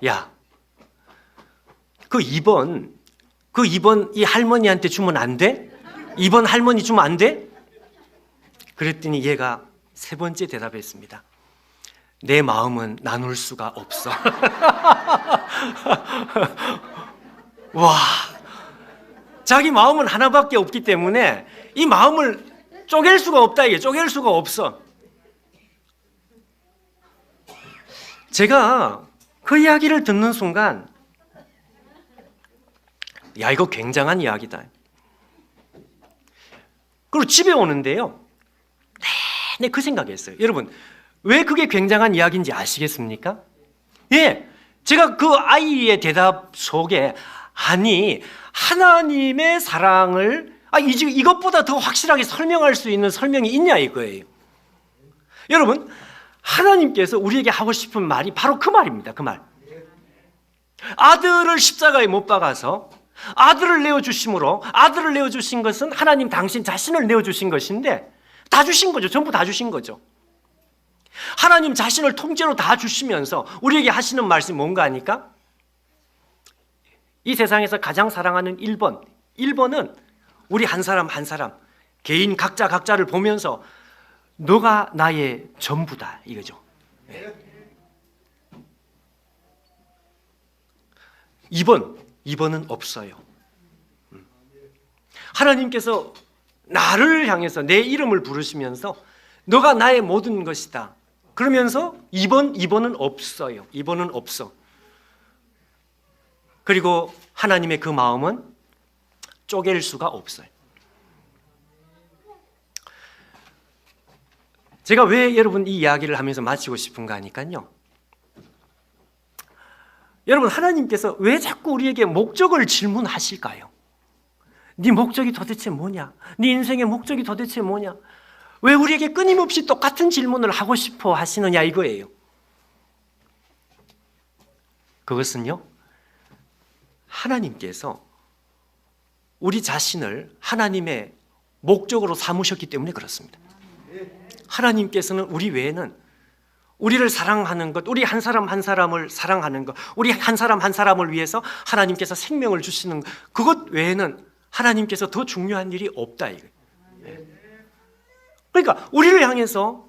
야, 그 2번 이 할머니한테 주면 안 돼? 2번 할머니 주면 안 돼? 그랬더니 얘가 3번째 대답했습니다. 내 마음은 나눌 수가 없어. 와, 자기 마음은 하나밖에 없기 때문에 이 마음을 쪼갤 수가 없다. 이게 쪼갤 수가 없어. 제가 그 이야기를 듣는 순간, 야, 이거 굉장한 이야기다. 그리고 집에 오는데요, 내내 그 생각했어요. 여러분, 왜 그게 굉장한 이야기인지 아시겠습니까? 예, 제가 그 아이의 대답 속에 아니 하나님의 사랑을 이것보다 더 확실하게 설명할 수 있는 설명이 있냐 이거예요. 여러분, 하나님께서 우리에게 하고 싶은 말이 바로 그 말입니다. 그 말. 아들을 십자가에 못 박아서 아들을 내어주심으로, 아들을 내어주신 것은 하나님 당신 자신을 내어주신 것인데 다 주신 거죠. 전부 다 주신 거죠. 하나님 자신을 통째로 다 주시면서 우리에게 하시는 말씀이 뭔가 하니까, 이 세상에서 가장 사랑하는 1번은 우리 한 사람 한 사람 개인 각자를 보면서 너가 나의 전부다 이거죠. 2번은 없어요. 하나님께서 나를 향해서 내 이름을 부르시면서 너가 나의 모든 것이다. 그러면서 2번은 없어요. 2번은 없어. 그리고 하나님의 그 마음은 쪼갤 수가 없어요. 제가 왜 여러분 이 이야기를 하면서 마치고 싶은가 하니까요, 여러분, 하나님께서 왜 자꾸 우리에게 목적을 질문하실까요? 네 목적이 도대체 뭐냐? 네 인생의 목적이 도대체 뭐냐? 왜 우리에게 끊임없이 똑같은 질문을 하고 싶어 하시느냐 이거예요. 그것은요, 하나님께서 우리 자신을 하나님의 목적으로 삼으셨기 때문에 그렇습니다. 하나님께서는 우리 외에는 우리를 사랑하는 것, 우리 한 사람 한 사람을 사랑하는 것, 우리 한 사람 한 사람을 위해서 하나님께서 생명을 주시는 것, 그것 외에는 하나님께서 더 중요한 일이 없다 이거예요. 그러니까 우리를 향해서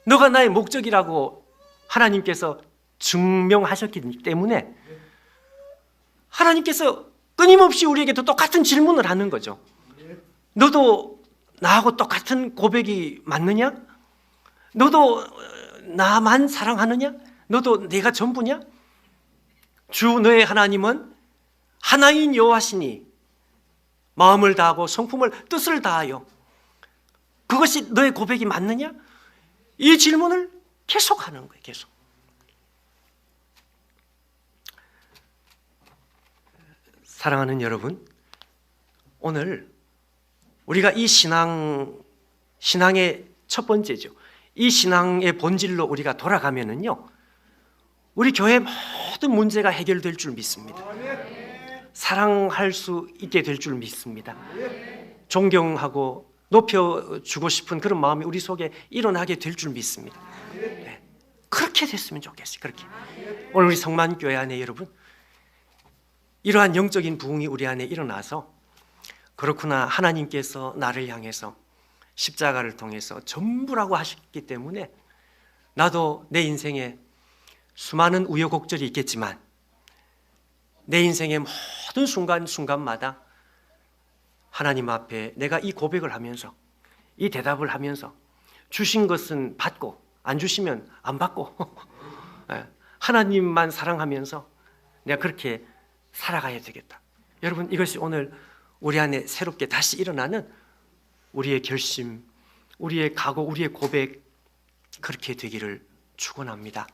너가 나의 목적이라고 하나님께서 증명하셨기 때문에 하나님께서 끊임없이 우리에게도 똑같은 질문을 하는 거죠. 너도 나하고 똑같은 고백이 맞느냐? 너도 나만 사랑하느냐? 너도 내가 전부냐? 주 너의 하나님은 하나인 여호와시니 마음을 다하고 성품을 뜻을 다하여, 그것이 너의 고백이 맞느냐? 이 질문을 계속하는 거예요. 계속. 사랑하는 여러분, 오늘 우리가 이 신앙의 첫 번째죠. 이 신앙의 본질로 우리가 돌아가면은요, 우리 교회 모든 문제가 해결될 줄 믿습니다. 사랑할 수 있게 될 줄 믿습니다. 존경하고 높여주고 싶은 그런 마음이 우리 속에 일어나게 될 줄 믿습니다. 네. 그렇게 됐으면 좋겠어요. 그렇게. 오늘 우리 성만교회 안에 여러분, 이러한 영적인 부흥이 우리 안에 일어나서, 그렇구나, 하나님께서 나를 향해서 십자가를 통해서 전부라고 하셨기 때문에 나도 내 인생에 수많은 우여곡절이 있겠지만 내 인생의 모든 순간순간마다 하나님 앞에 내가 이 고백을 하면서, 이 대답을 하면서, 주신 것은 받고 안 주시면 안 받고 하나님만 사랑하면서 내가 그렇게 살아가야 되겠다. 여러분, 이것이 오늘 우리 안에 새롭게 다시 일어나는 우리의 결심, 우리의 각오, 우리의 고백, 그렇게 되기를 축원합니다.